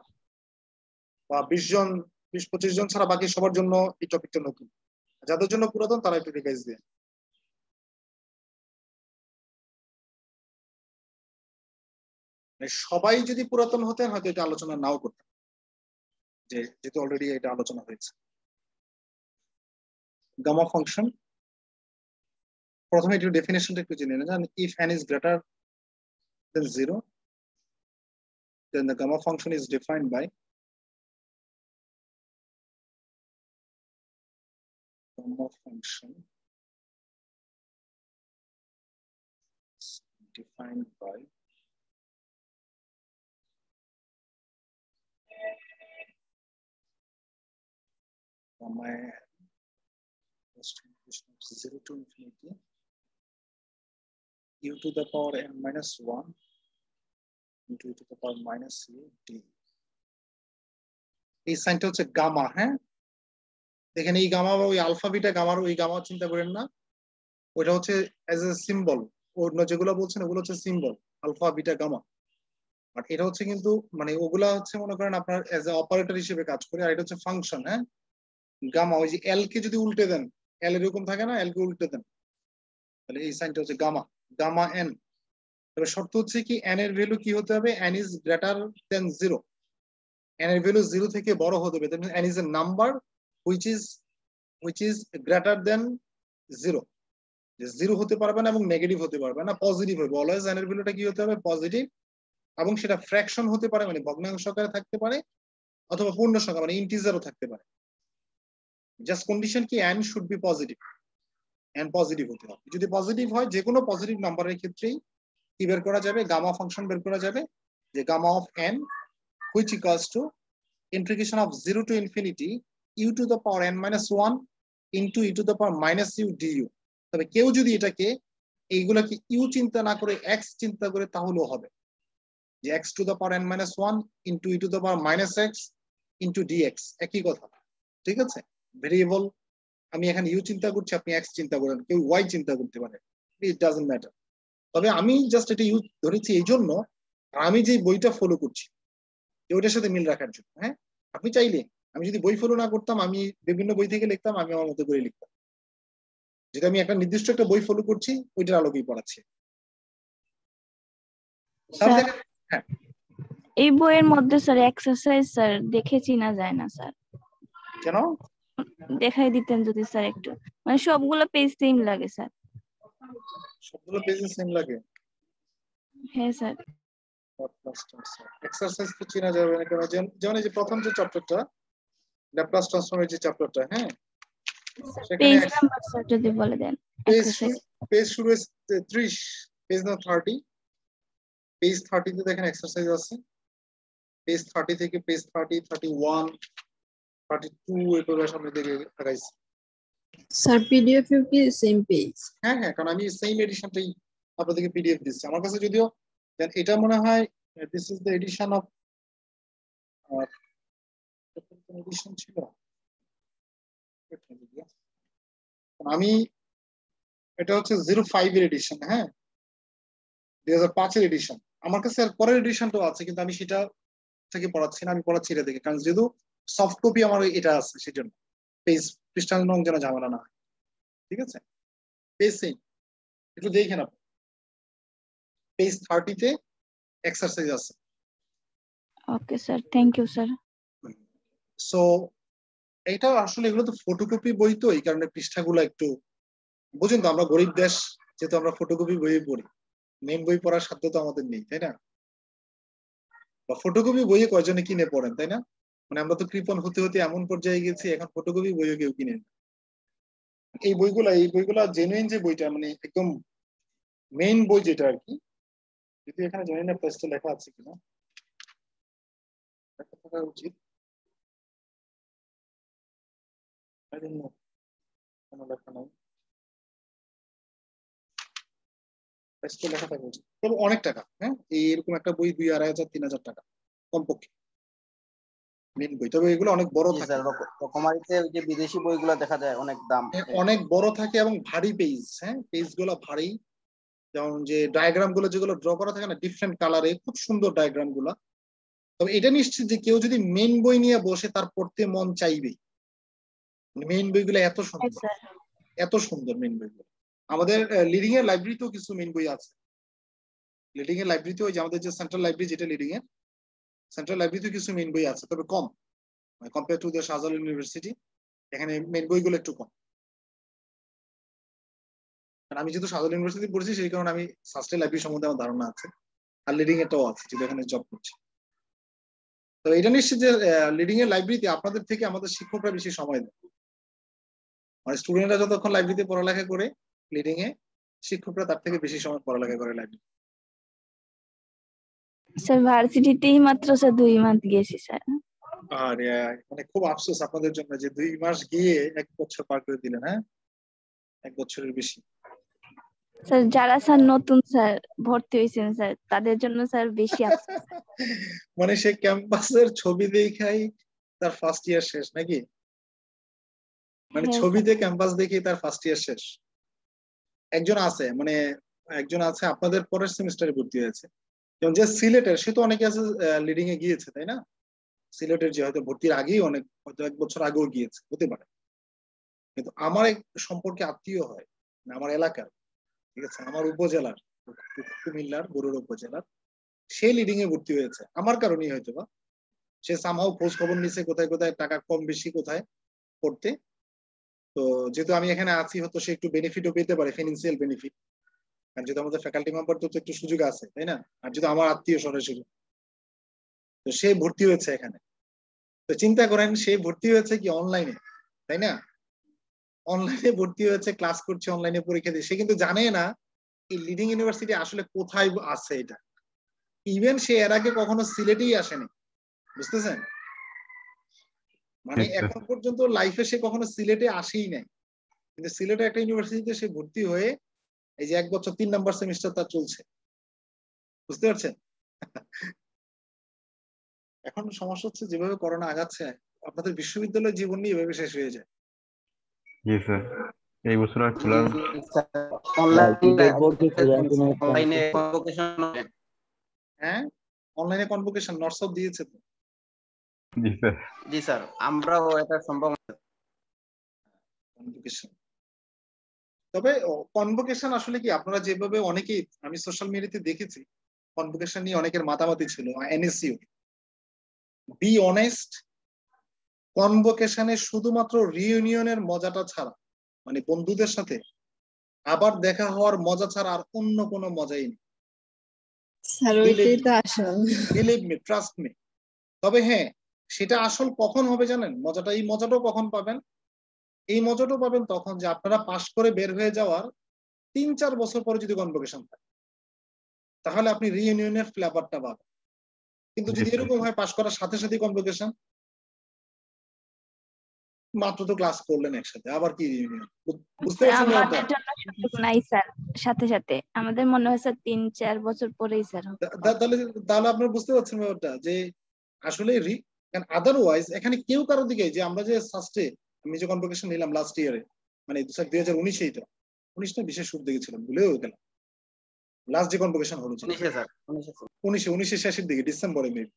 বা 20 জন 20-25 জন ছাড়া বাকি সবার জন্য এই টপিকটা নতুন। যাদের জন্য পুরাতন তারা একটু রিভাইজ দিয়ে। সবাই যদি পুরাতন হতেন হয়তো এটা আলোচনা নাও করতেন, যেহেতু অলরেডি এটা আলোচনা হয়েছে। গামা ফাংশন, প্রথমে একটু ডেফিনেশনটা একটু জেনে নেন। If n is greater than 0, then the gamma function is defined by gamma function defined by gamma 0 to infinity u to the power n minus 1 into e to the power minus u d। এই সাইনটা হচ্ছে gamma. হ্যাঁ, দেখেন এই gamma বা ওই alpha beta গামার ওই gamma চিন্তা করেন না, ওইটা হচ্ছে অ্যাজ এ সিম্বল। অন্য যেগুলো বলছেন ওগুলো হচ্ছে সিম্বল, আলফা বিটা গামা। আর এটা হচ্ছে কিন্তু মানে ওগুলা হচ্ছে মনে করেন আপনার অ্যাজ এ অপারেটর হিসেবে কাজ করে, আর এটা হচ্ছে ফাংশন। হ্যাঁ, গামা ওই যে এল কে যদি উল্টে দেন, এল এরকম থাকে না, এল কে উল্টে দেন, তাহলে এই সাইনটা হচ্ছে গামা, গামা এন। তবে শর্ত হচ্ছে কি এন এর ভ্যালু কি হতে হবে, N is greater than 0, N এর ভ্যালু 0 থেকে বড় হতে হবে, that means N is a number which is greater than 0, যে 0 হতে পারবে না এবং নেগেটিভ হতে পারবে না, পজিটিভ হবে অলওয়েজ। এন এর ভ্যালুটা কি হতে হবে, পজিটিভ, এবং সেটা ফ্র্যাকশন হতে পারে মানে ভগ্নাংশ আকারে থাকতে পারে, অথবা পূর্ণ সংখ্যা মানে ইন্টিজারও থাকতে পারে। জাস্ট কন্ডিশন কি N should be positive, N positive হতে হবে। যদি পজিটিভ হয় যে কোনো পজিটিভ নাম্বারের ক্ষেত্রেই কি বের করা যাবে, গামা ফাংশন বের করা যাবে, যে gamma of n which equals to integration of 0 to infinity u to the power n minus 1 into e to the power minus u du। তবে কেউ যদি এটাকে এইগুলাকে ইউ চিন্তা না করে এক্স চিন্তা করে তাহলেও হবে, যে x to the power n minus 1 into e to the power minus x into dx, একই কথা, ঠিক আছে। ভেরিয়েবল আমি এখানে ইউ চিন্তা করছি, আপনি এক্স চিন্তা করেন, কেউ ওয়াই চিন্তা করতে পারে, ইট ডাজন্ট ম্যাটার। তবে আমি জাস্ট এটা ইউ ধরেছি এই জন্য আমি যে বইটা ফলো করছি ওইটার সাথে মিল রাখার জন্য। হ্যাঁ, আপনি চাইলে আমি যদি বই ফলো না করতাম, আমি বিভিন্ন বই থেকে লিখতাম, আমি আমার মতো করে লিখতাম, যেটা আমি একটা নির্দিষ্ট একটা বই ফলো করছি ওইটার আলোকেই পড়াচ্ছি। হ্যাঁ, এই বইয়ের মধ্যে স্যার এক্সারসাইজ স্যার দেখে চিনা যায় না স্যার, কেন দেখাই দিতেন যদি স্যার একটু, মানে সবগুলো পেজ সেম লাগে স্যার। সবগুলো পেজে সেম লাগে? হ্যাঁ স্যার। এক্সারসাইজ তো চেনা যাবে না, কারণ যেমন এই যে প্রথম যে চ্যাপ্টারটা ল্যাপ্লাস ট্রান্সফর্মের যে চ্যাপ্টারটা, হ্যাঁ সেখানে পেজ নাম্বার স্যার যদি বলে দেন। পেজ শুরু হয়েছে 30, পেজ না 30, পেজ 30 তে দেখেন এক্সারসাইজ আছে, পেজ 30 থেকে পেজ 30, 31, 32 এগুলো সামনে দিকে আগাইছে। স্যার পিডিএফ এ কি সেম পেজ? হ্যাঁ হ্যাঁ, কারণ আমি সেম এডিশনটাই আপনাদেরকে পিডিএফ দিচ্ছি। আমার কাছে যদিও এটা মনে হয় this is the addition of addition ছিল, আমি এটা হচ্ছে 05 এর এডিশন, হ্যাঁ 2005 এর এডিশন। আমার কাছে আর পরের এডিশনটাও আছে, কিন্তু আমি সেটা থেকে পড়াচ্ছি না, আমি পড়াচ্ছি এটা থেকে, কারণ যেহেতু সফট কপি আমার এটা আছে সেজন্য পেজ পৃষ্ঠা নং যেন ঝামেলা না হয়, ঠিক আছে। পেজ সেম, একটু দেখেন আপনি, পেজ 30 তে এক্সারসাইজ আছে। Okay sir, thank you sir. So এটা আসলে এগুলো তো ফটোকপি বই, তো এই কারণে পৃষ্ঠাগুলো একটু বুঝুন তো, আমরা গরিব দেশ যেহেতু আমরা ফটোকপি বই পড়ি, মেন বই পড়ার সাধ্য তো আমাদের নেই, তাই না? বা ফটোকপি বইয়ে কয়জনে কিনে পড়েন, তাই না? মানে আমরা তো কৃপণ হতে হতে এমন পর্যায়ে গেছি, এখন ফটোকপি বইও কেউ কিনে না। এই বইগুলা জেনুইন যে বইটা, মানে একদম মেইন বই যেটা আর কি, যদি এখানে জানি না প্রেসটা লেখা আছে কিনা, লেখা থাকা উচিত, কোনো লেখা নাই, প্রেসটা লেখা থাকা উচিত। তবে অনেক টাকা, হ্যাঁ এইরকম একটা বই 2,000, 2,500, 3,000 টাকা কমপক্ষে মেইন বই। তবে এগুলো অনেক বড় থাকে, রকমারিতে ওই যে বিদেশি বইগুলো দেখা যায় অনেক দাম, অনেক বড় থাকে এবং ভারী পেজ, হ্যাঁ পেজ গুলো ভারী। যেমন যে ডায়াগ্রাম গুলো যেগুলো ড্র করা থাকে না ডিফারেন্ট কালারে, খুব সুন্দর ডায়াগ্রাম গুলা। তবে এটা নিশ্চিত যে কেউ যদি মেইন বই নিয়ে বসে তার পড়তে মন চাইবেই, মেইন বইগুলো এত সুন্দর, এত সুন্দর মেইন বইগুলো। আমাদের লিডিং এর লাইব্রেরিতেও কিছু মেইন বই আছে, লিডিং এর লাইব্রেরিতে ওই যে আমাদের যে সেন্ট্রাল লাইব্রেরি যেটা লিডিং এর, সেন্ট্রাল লাইব্রেরিতে কিছু মেইন বই আছে, তবে কম compare to the Shahjalal University, এখানে মেইন বইগুলো একটু কম। আমি যেহেতু শাহজালাল ইউনিভার্সিটি পড়েছি সেই কারণে আমি সাস্টেন লাইব্রেরি সম্বন্ধে আমার ধারণা আছে, আর লিডিং এটাও আছে যেটা এখানে জব করছি। তো এটা নিশ্চিত যে লিডিং এর লাইব্রেরিতে আপনাদের থেকে আমাদের শিক্ষকরা বেশি সময় দেয়, মানে স্টুডেন্টরা যতক্ষণ লাইব্রেরিতে পড়ালেখা করে, লিডিং এ শিক্ষকরা তার থেকে বেশি সময় পড়ালেখা করে লাইব্রেরি। স্যার ভার্সিটিতেই মাত্র স্যার 2 মাস গেছি স্যার। আর মানে খুব আফসোস আপনাদের জন্য যে 2 মাস গিয়ে 1 বছর পার করে দিলেন, হ্যাঁ 1 বছরের বেশি। স্যার যারা স্যার নতুন স্যার ভর্তি হয়েছেন স্যার তাদের জন্য স্যার বেশি আফসোস। মানে সে ক্যাম্পাসের ছবি দেখাই তার ফার্স্ট ইয়ার শেষ নাকি, মানে ছবিতে ক্যাম্পাস দেখে তার ফার্স্ট ইয়ার শেষ। একজন আছে, মানে একজন আছে আপনাদের পরের সেমিস্টারে ভর্তি হয়েছে, যেমন যে সিলেটের, সে তো অনেকে আছে লিডিং এ গিয়েছে তাই না, সিলেটের যে হয়তো ভর্তির আগেই অনেক হয়তো 1 বছর আগেও গিয়েছে হতে পারে, কিন্তু আমার এক সম্পর্কে আত্মীয় হয়, মানে আমার এলাকার, ঠিক আছে, আমার উপজেলার, কুমিল্লার বরুড়া উপজেলার, সে লিডিং এ ভর্তি হয়েছে আমার কারণেই হয়তো বা। সে সামহাও খোঁজ খবর নিছে কোথায় কোথায় টাকা কম বেশি কোথায় পড়তে। তো যেহেতু আমি এখানে আছি, হয়তো সে একটু বেনিফিটও পেতে পারে, ফিনান্সিয়াল বেনিফিট, কারণ যেহেতু আমাদের ফ্যাকাল্টি মেম্বার তো একটু সুযোগ আছে, তাই না? আর যেহেতু আমার আত্মীয় সরাসরি, তো সে ভর্তি হয়েছে এখানে। তো চিন্তা করেন, সে ভর্তি হয়েছে কি অনলাইনে, তাই না? অনলাইনে ভর্তি হয়েছে, ক্লাস করছে, অনলাইনে পরীক্ষা দিয়ে। সে কিন্তু জানে না এই লিডিং ইউনিভার্সিটি আসলে কোথায় আছে এটা। ইভেন সে এর আগে কখনো সিলেটেই আসেনি, বুঝতেছেন? মানে এখন পর্যন্ত লাইফে সে কখনো সিলেটে আসেই নাই, কিন্তু সিলেটে একটা ইউনিভার্সিটিতে সে ভর্তি হয়ে এই যে 1 বছর 3 নাম্বার সেমিস্টার তার চলছে, বুঝতে পারছেন? এখন সমস্যা হচ্ছে যেভাবে করোনা আগাচ্ছে, আপনাদের বিশ্ববিদ্যালয় জীবন নিয়ে এভাবে শেষ হয়ে যায়। জি স্যার, এই বছর আর খোলার অনলাইনে কনভোকেশন। হ্যাঁ, অনলাইনে কনভোকেশন নর্সব দিয়েছে তো। জি স্যার। জি স্যার, আমরাও এটা সম্ভব। কনভোকেশন, তবে কনভোকেশন আসলে কি, আপনারা যেভাবে অনেকেই, আমি সোশ্যাল মিডিয়াতে দেখেছি কনভোকেশন নিয়ে অনেকের মাতামাতি ছিল, এনএসইউ। বি অনেস্ট, কনভোকেশনে শুধুমাত্র রিইউনিয়নের মজাটা ছাড়া, মানে বন্ধুদের সাথে আবার দেখা হওয়ার মজা ছাড়া আর অন্য কোনো মজাই নেই। স্যার ওইটাই তো আসল। Believe me, trust me. তবে হ্যাঁ, সেটা আসল কখন হবে জানেন? মজাটা, এই মজাটাও কখন পাবেন? এই মজাটাও পাবেন তখন যে আপনারা পাশ করে বের হয়ে যাওয়ার 3-4 বছর পরে যদি কনভোকেশন থাকে, তাহলে আপনি রিইউনিয়নের ফ্লেভারটা পাবেন। কিন্তু যদি এরকম হয় পাশ করার সাথে সাথে কনভোকেশন, মাত্র তো ক্লাস করলেন একসাথে, আবার কি রিইউনিয়ন? বুঝতে পারছেন ব্যাপারটা? আমাদের জন্য সুযোগ নাই স্যার, সাথে সাথে আমাদের মনে হয় স্যার 3-4 বছর পরেই স্যার হবে। তাহলে তাহলে আপনারা বুঝতে পারছেন ব্যাপারটা, যে আসলে আদারওয়াইজ এখানে কেউ কারোর দিকে, যে আমরা যে ফার্স্টে আমি যে কনভোকেশন নিলাম লাস্ট ইয়ারে, মানে 2019 এটা 19 না 20 শুরু দিকে ছিলাম, ভুলেও গেলাম। লাস্ট যে কনভোকেশন হলো 19 শেষের দিকে, ডিসেম্বরে মেবি,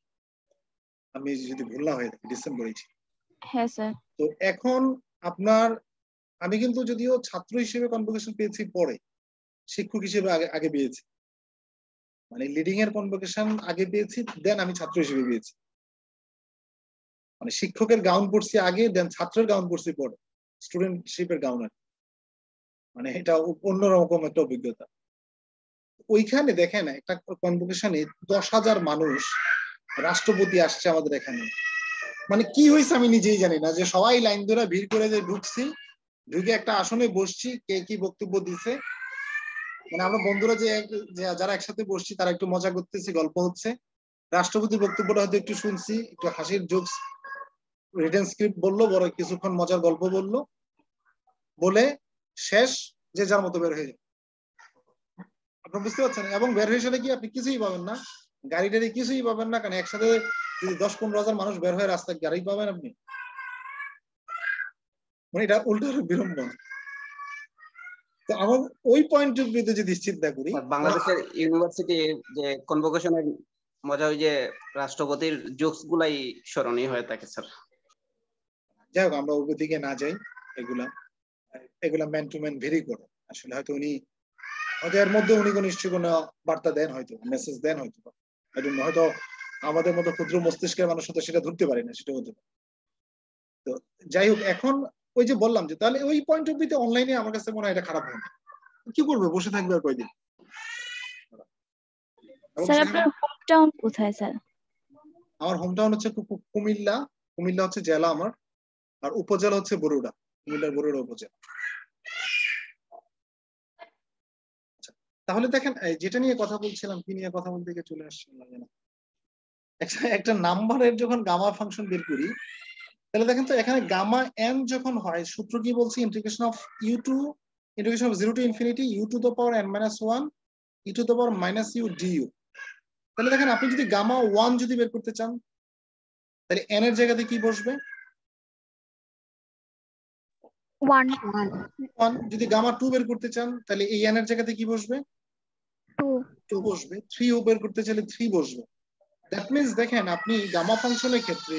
আমি যদি ভুল না হয়ে থাকি ডিসেম্বরেই ছিল। হ্যাঁ স্যার। তো এখন আপনার, আমি কিন্তু যদিও ছাত্র হিসেবে কনভোকেশন পেয়েছি পরে, শিক্ষক হিসেবে আগে আগে পেয়েছি, মানে লিডিং এর কনভোকেশন আগে পেয়েছি, দেন আমি ছাত্র হিসেবে পেয়েছি। মানে শিক্ষকের গাউন পড়ছি আগে, দেন ছাত্রের গাউন পড়ছি পরে, স্টুডেন্টশিপের গাউন। মানে এটা অন্যরকম একটা অভিজ্ঞতা। ওইখানে দেখেন একটা কনভোকেশনে 10,000 মানুষ, রাষ্ট্রপতি আসছে আমাদের এখানে। মানে কি হয়েছে আমি নিজেই জানি না, যে সবাই লাইন ধরে ভিড় করে যে ঢুকছি, ঢুকে একটা আসনে বসছি, কে কি বক্তব্য দিছে, মানে আমরা বন্ধুরা যে যারা একসাথে বসছি তারা একটু মজা করতেছি, গল্প হচ্ছে। রাষ্ট্রপতির বক্তব্যটা হয়তো একটু শুনছি, একটু হাসির জোকস, রিটেন স্ক্রিপ্ট বললো, বড় কিছুক্ষণ মজার গল্প বললো, বলে শেষ, যে যার মতো বের হয়ে যায়। আপনি বুঝতে পারছেন? এবং বের হয়ে সেটা কি আপনি কিছুই পাবেন না, গাড়ি টাড়ি কিছুই পাবেন না, কারণ একসাথে যদি 10-15 হাজার মানুষ বের হয়ে রাস্তায়, গাড়ি পাবেন আপনি? মানে এটা উল্টো বিড়ম্বনা। তো আমার ওই পয়েন্ট অফ ভিউতে যদি চিন্তা করি, বাংলাদেশের ইউনিভার্সিটি যে কনভোকেশনের মজা, ওই যে রাষ্ট্রপতির জোকস গুলাই স্মরণীয় হয়ে থাকে স্যার। যাই হোক, আমরা ওই দিকে না যাই, এগুলা ম্যান টু ম্যান ভেরি করে। আসলে হয়তো উনি, হয়তো এর মধ্যে উনি নিশ্চয়ই কোনো বার্তা দেন, হয়তো মেসেজ দেন, হয়তো আমাদের মতো ক্ষুদ্র মস্তিষ্কের মানুষ হয়তো সেটা ধরতে পারে না, সেটা হতে পারে। তো যাই হোক, এখন ওই যে বললাম যে তাহলে ওই পয়েন্ট অফ ভিউতে অনলাইনে আমার কাছে মনে হয় এটা খারাপ হয় না। কি করবে, বসে থাকবে আর কয়দিন? স্যার আপনার হোম টাউন কোথায় স্যার? আমার হোম টাউন হচ্ছে কুমিল্লা। কুমিল্লা হচ্ছে জেলা আমার, আর উপজেলা হচ্ছে বরুড়া, কুমিল্লার বরুড়া উপজেলা। তাহলে দেখেন, যেটা নিয়ে কথা বলছিলাম, কি নিয়ে কথা বলতে গিয়ে চলে আসছে না, একটা নাম্বারের যখন গামা ফাংশন বের করি, তাহলে দেখেন তো এখানে গামা এন যখন হয়, সূত্র কি বলছি, integration of zero to infinity u to the power n - 1 e to the power -u du। তাহলে দেখেন, আপনি যদি গামা 1 যদি বের করতে চান, তাহলে n এর জায়গাতে কি বসবে? 1। যদি গামা 2 বের করতে চান, তাহলে এই n এর জায়গাতে কি বসবে? 2 বসবে। 3 বের করতে চাইলে 3 বসবে। দ্যাট মিন্স দেখেন, আপনি গামা ফাংশনের ক্ষেত্রে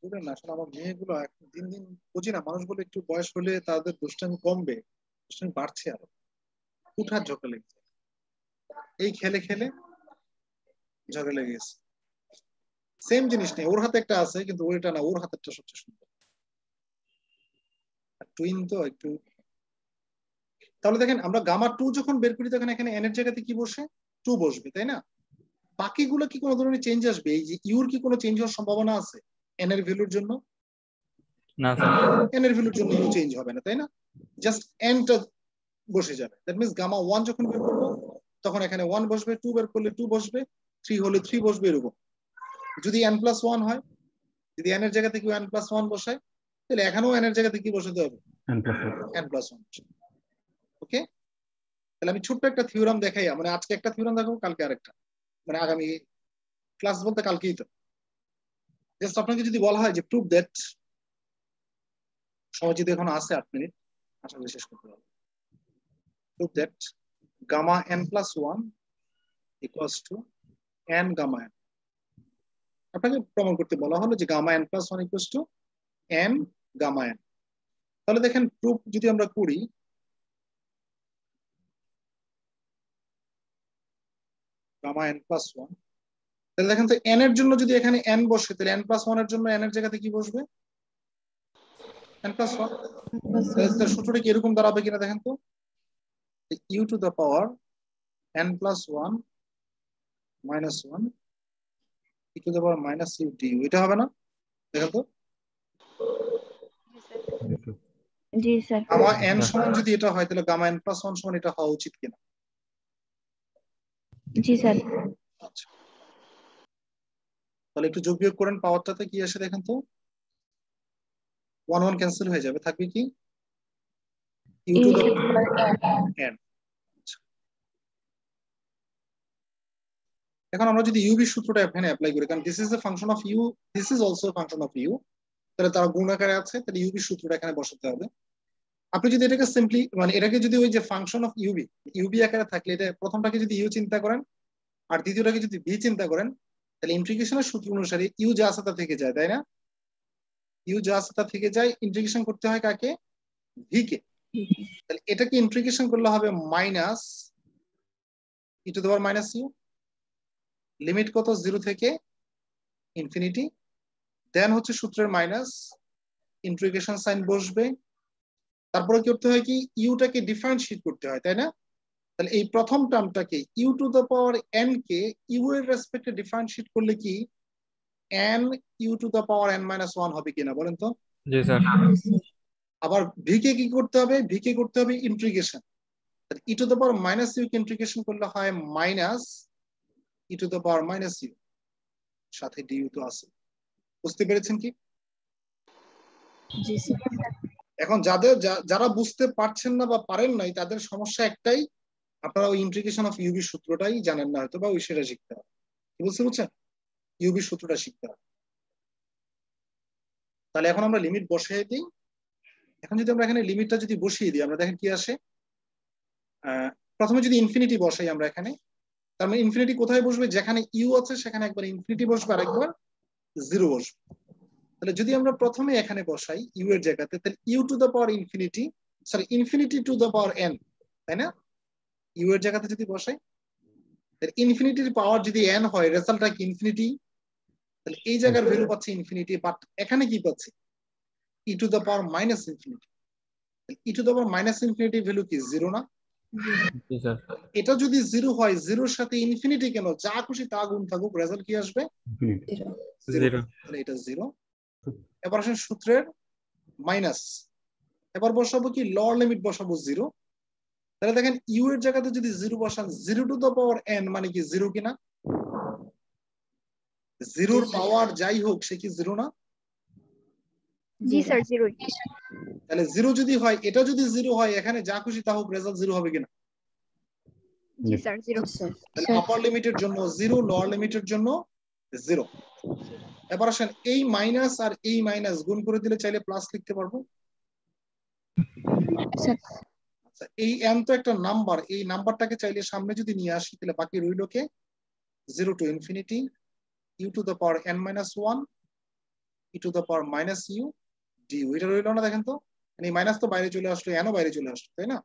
বুঝলেন না, আসলে আমার মেয়েগুলো এখন দিন দিন বুঝি না, মানুষগুলো একটু বয়স হলে তাদের দুষ্টামি কমবে, দুষ্টামি বাড়ছে আরো, উঠার ঝগড়া লেগে যায়। এই খেলে খেলে ঝগড়া লেগে গেছে। সেম জিনিস নেই, ওর হাতে একটা আছে কিন্তু ওইটা না, ওর হাতেরটা সবচেয়ে সুন্দর। টুইন তো একটু। তাহলে দেখেন আমরা গামা 2 যখন বের করি তখন এখানে এন এর জায়গাতে কি বসে, 2 বসবে, তাই না? বাকিগুলো কি কোনো ধরনের চেঞ্জ আসবে? এই যে ইউর কি কোনো চেঞ্জ হওয়ার সম্ভাবনা আছে এন এর ভ্যালুর জন্য? না স্যার। এন এর ভ্যালুর জন্য ইউ চেঞ্জ হবে না, তাই না? জাস্ট এনটা বসে যাবে। দ্যাট মিন্স গামা 1 যখন বের করবো তখন এখানে 1 বসবে, 2 বের করলে 2 বসবে, 3 হলে 3 বসবে, এরকম। যদি n+1 হয়, যদি n এর জায়গাতে কেউ n+1 বসায়, তাহলে এখানেও n এর জায়গাতে কি বসাতে হবে? n+1। ওকে, তাহলে আমি ছোট্ট একটা থিওরাম দেখাই, মানে আজকে একটা থিওরাম দেখাবো, কালকে আরেকটা, মানে আগামী ক্লাস বলতে কালকেই তো। জাস্ট আপনাকে যদি বলা হয় যে প্রুভ দ্যাট, সময় যদি এখন আছে 8 মিনিট, আশা করি শেষ করতে পারবো। Prove that gamma n+1 equals to n gamma n। আপনাকে প্রমাণ করতে বলা হলো যে gamma n+1 equals to n gamma n। তাহলে দেখেন প্রুফ যদি আমরা করি, গামা n+1, তাহলে দেখেন তো n এর জন্য যদি এখানে n বসে, তাহলে n+1 এর জন্য n এর জায়গাতে কি বসবে? n+1। তাহলে সূত্রটা কি এরকম দাঁড়াবে কিনা দেখেন তো, u two the power n+1 minus 1 e to the power minus u du, এটা হবে না? দেখেন তো, জি স্যার। গামা n সমান যদি এটা হয় তাহলে গামা n+1 সমান এটা হওয়া উচিত কিনা? জি স্যার। আচ্ছা, তাহলে একটু যোগ বিয়োগ করেন, পাওয়ারটাতে কি আসে দেখেন তো, 1 1 ক্যান্সেল হয়ে যাবে, থাকবে কি u টু দ্য n। এখন আমরা যদি ইউবি সূত্রটা এখানে অ্যাপ্লাই করি, কারণ this is a function of u, this is also a function of u, তাহলে তারা গুণ আকারে আছে, তাহলে ইউবি সূত্রটা এখানে বসাতে হবে। আপনি যদি এটাকে সিম্পলি, মানে এটাকে যদি ওই যে ফাংশন অফ ইউবি, ইউবি আকারে থাকলে এটা প্রথমটাকে যদি ইউ চিন্তা করেন আর দ্বিতীয়টাকে যদি ভি চিন্তা করেন, তাহলে ইন্টিগ্রেশনের সূত্র অনুসারে ইউ যা আছে তা থেকে যায়, তাই না? ইউ যা আছে তা থেকে যায়, ইন্টিগ্রেশন করতে হয় কাকে? ভি কে। তাহলে এটাকে ইন্টিগ্রেশন করলে হবে minus E to the power minus u, limit কত? 0 থেকে ইনফিনিটি, দেন হচ্ছে সূত্রের মাইনাস, ইন্টিগ্রেশন সাইন বসবে, তারপরে কি করতে হয়, কি ইউটাকে ডিফারেন্সিয়েট করতে হয়, তাই না? তাহলে এই প্রথম টার্মটাকে U to the power N কে ইউ এর রেসপেক্টে ডিফারেন্সিয়েট করলে কি N U to the power n-1 হবে কিনা বলেন তো? জি স্যার। আবার ভি কে কি করতে হবে? ভি কে করতে হবে ইন্টিগ্রেশন। তাহলে E to the power minus U কে ইন্টিগ্রেশন করলে হয় minus E to the power minus U, সাথে ডিইউ তো আছে। বুঝতে পেরেছেন কি? জি স্যার। এখন যারা বুঝতে পারছেন না বা পারেন নাই, তাদের সমস্যা একটাই, আপনারা ওই ইন্টিগ্রেশন অফ ইউবি সূত্রটাই জানেন না হয়তো, বা ওই সেটা শিখতে হবে। কি বুঝছেন? ইউবি সূত্রটা শিখতে হবে। তাহলে এখন আমরা লিমিট বসিয়ে দিই। এখন যদি আমরা এখানে লিমিটটা যদি বসিয়ে দিই, আমরা দেখেন কি আসে। প্রথমে যদি ইনফিনিটি বসাই আমরা এখানে, তার মানে ইনফিনিটি কোথায় বসবে? যেখানে ইউ আছে সেখানে একবার ইনফিনিটি বসবে আর একবার 0 বসবে। তাহলে যদি আমরা প্রথমে এখানে বসাই ইউ এর জায়গাতে, তাহলে u to the power infinity, sorry infinity to the power n, তাই না? ইউ এর জায়গাতে যদি বসাই, তাহলে ইনফিনিটির পাওয়ার যদি এন হয়, রেজাল্টটা কি ইনফিনিটি, তাহলে এই জায়গার ভ্যালু পাচ্ছি ইনফিনিটি, বাট এখানে কি পাচ্ছি? E to the power minus infinity. E to the power minus infinity value কি 0 না? জি স্যার। এটা যদি 0 হয়, 0-র সাথে ইনফিনিটি কেন, যা খুশি তা গুণ থাকুক, রেজাল্ট কি আসবে? 0। তাহলে এটা 0। এবার আসেন সূত্রের মাইনাস, এবার বসাবো কি লোয়ার লিমিট বসাবো 0। তাহলে দেখেন ইউ এর জায়গাতে যদি 0 বসান, 0 টু দ্য পাওয়ার n মানে কি 0 কিনা? 0-র পাওয়ার যাই হোক সে কি 0 না? জি স্যার 0। তাহলে 0 যদি হয়, এটা যদি 0 হয়, এখানে যা খুশি তা হোক, রেজাল্ট 0 হবে কিনা? জি স্যার 0। তাহলে আপার লিমিটের জন্য 0, লোয়ার লিমিটের জন্য 0। এবার আসেন এই মাইনাস আর এই মাইনাস গুণ করে দিলে চাইলে প্লাস লিখতে পারবো। আচ্ছা, এই n তো একটা নাম্বার, এই নাম্বারটাকে চাইলে সামনে যদি নিয়ে আসি, তাহলে বাকি রইলকে 0 to infinity u to the power n-1 e to the power minus u du, এটা রইল না? দেখেন তো এই মাইনাস তো বাইরে চলে আসলো, এনও বাইরে চলে আসলো, তাই না?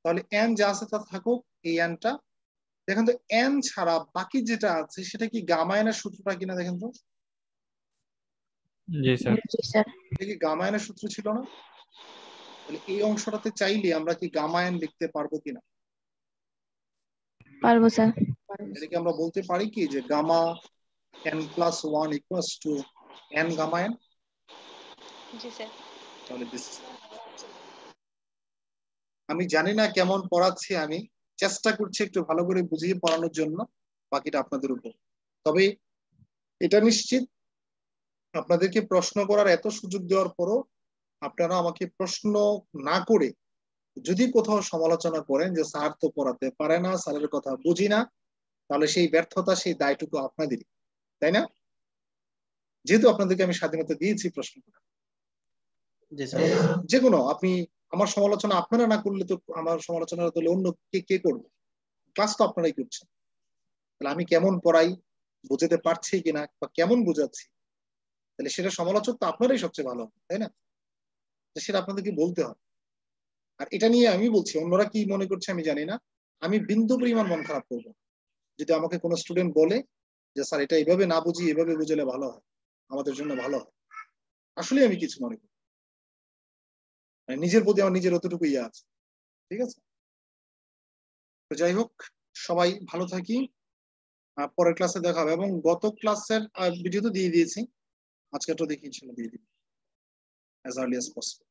তাহলে এন যা আছে তা থাকুক, এই এনটা দেখেন তো, এন ছাড়া বাকি যেটা আছে সেটা কি গামা এনের সূত্রটা কিনা দেখেন তো। জি স্যার। জি স্যার। এটা কি গামা এনের সূত্র ছিল না? তাহলে এই অংশটাতে চাইলে আমরা কি গামা এন লিখতে পারবো কিনা? পারবো স্যার। এটা কি আমরা বলতে পারি কি যে gamma n plus 1 equals to n gamma n? জি স্যার। তাহলে আমি জানি না কেমন পড়াচ্ছি, আমি চেষ্টা করছি একটু ভালো করে বুঝিয়ে পড়ানোর জন্য, বাকিটা আপনাদের উপর। তবে এটা নিশ্চিত আপনাদেরকে প্রশ্ন করার এত সুযোগ দেওয়ার পরও আপনারা আমাকে প্রশ্ন না করে যদি কোথাও সমালোচনা করেন যে স্যার তো পড়াতে পারে না, স্যারের কথা বুঝি না, তাহলে সেই ব্যর্থতা, সেই দায়টুকু আপনাদেরই, তাই না? যেহেতু আপনাদেরকে আমি স্বাধীনতা দিয়েছি প্রশ্ন করার, যে কোনো আপনি আমার সমালোচনা আপনারা না করলে তো আমার সমালোচনা তাহলে অন্য কে করবে? ক্লাস তো আপনারাই করছেন। তাহলে আমি কেমন পড়াই, বুঝাতে পারছি কিনা বা কেমন বুঝাচ্ছি, তাহলে সেটা সমালোচক তো আপনারাই সবচেয়ে ভালো, তাই না? সেটা আপনাদেরকে বলতে হবে। আর এটা নিয়ে আমি বলছি, অন্যরা কি মনে করছে আমি জানি না, আমি বিন্দু পরিমাণ মন খারাপ করবো যদি আমাকে কোনো স্টুডেন্ট বলে যে স্যার এটা এইভাবে না বুঝি এভাবে বুঝলে ভালো হয়, আমাদের জন্য ভালো হয়। আসলে আমি কিছু মনে করি, নিজের প্রতি আমার নিজের অতটুকু ইয়ে আছে, ঠিক আছে? তো যাই হোক, সবাই ভালো থাকি, পরের ক্লাসে দেখা হবে। এবং গত ক্লাসের ভিডিও তো দিয়ে দিয়েছি, আজকে তো দেখি দিয়ে দিই as early as possible.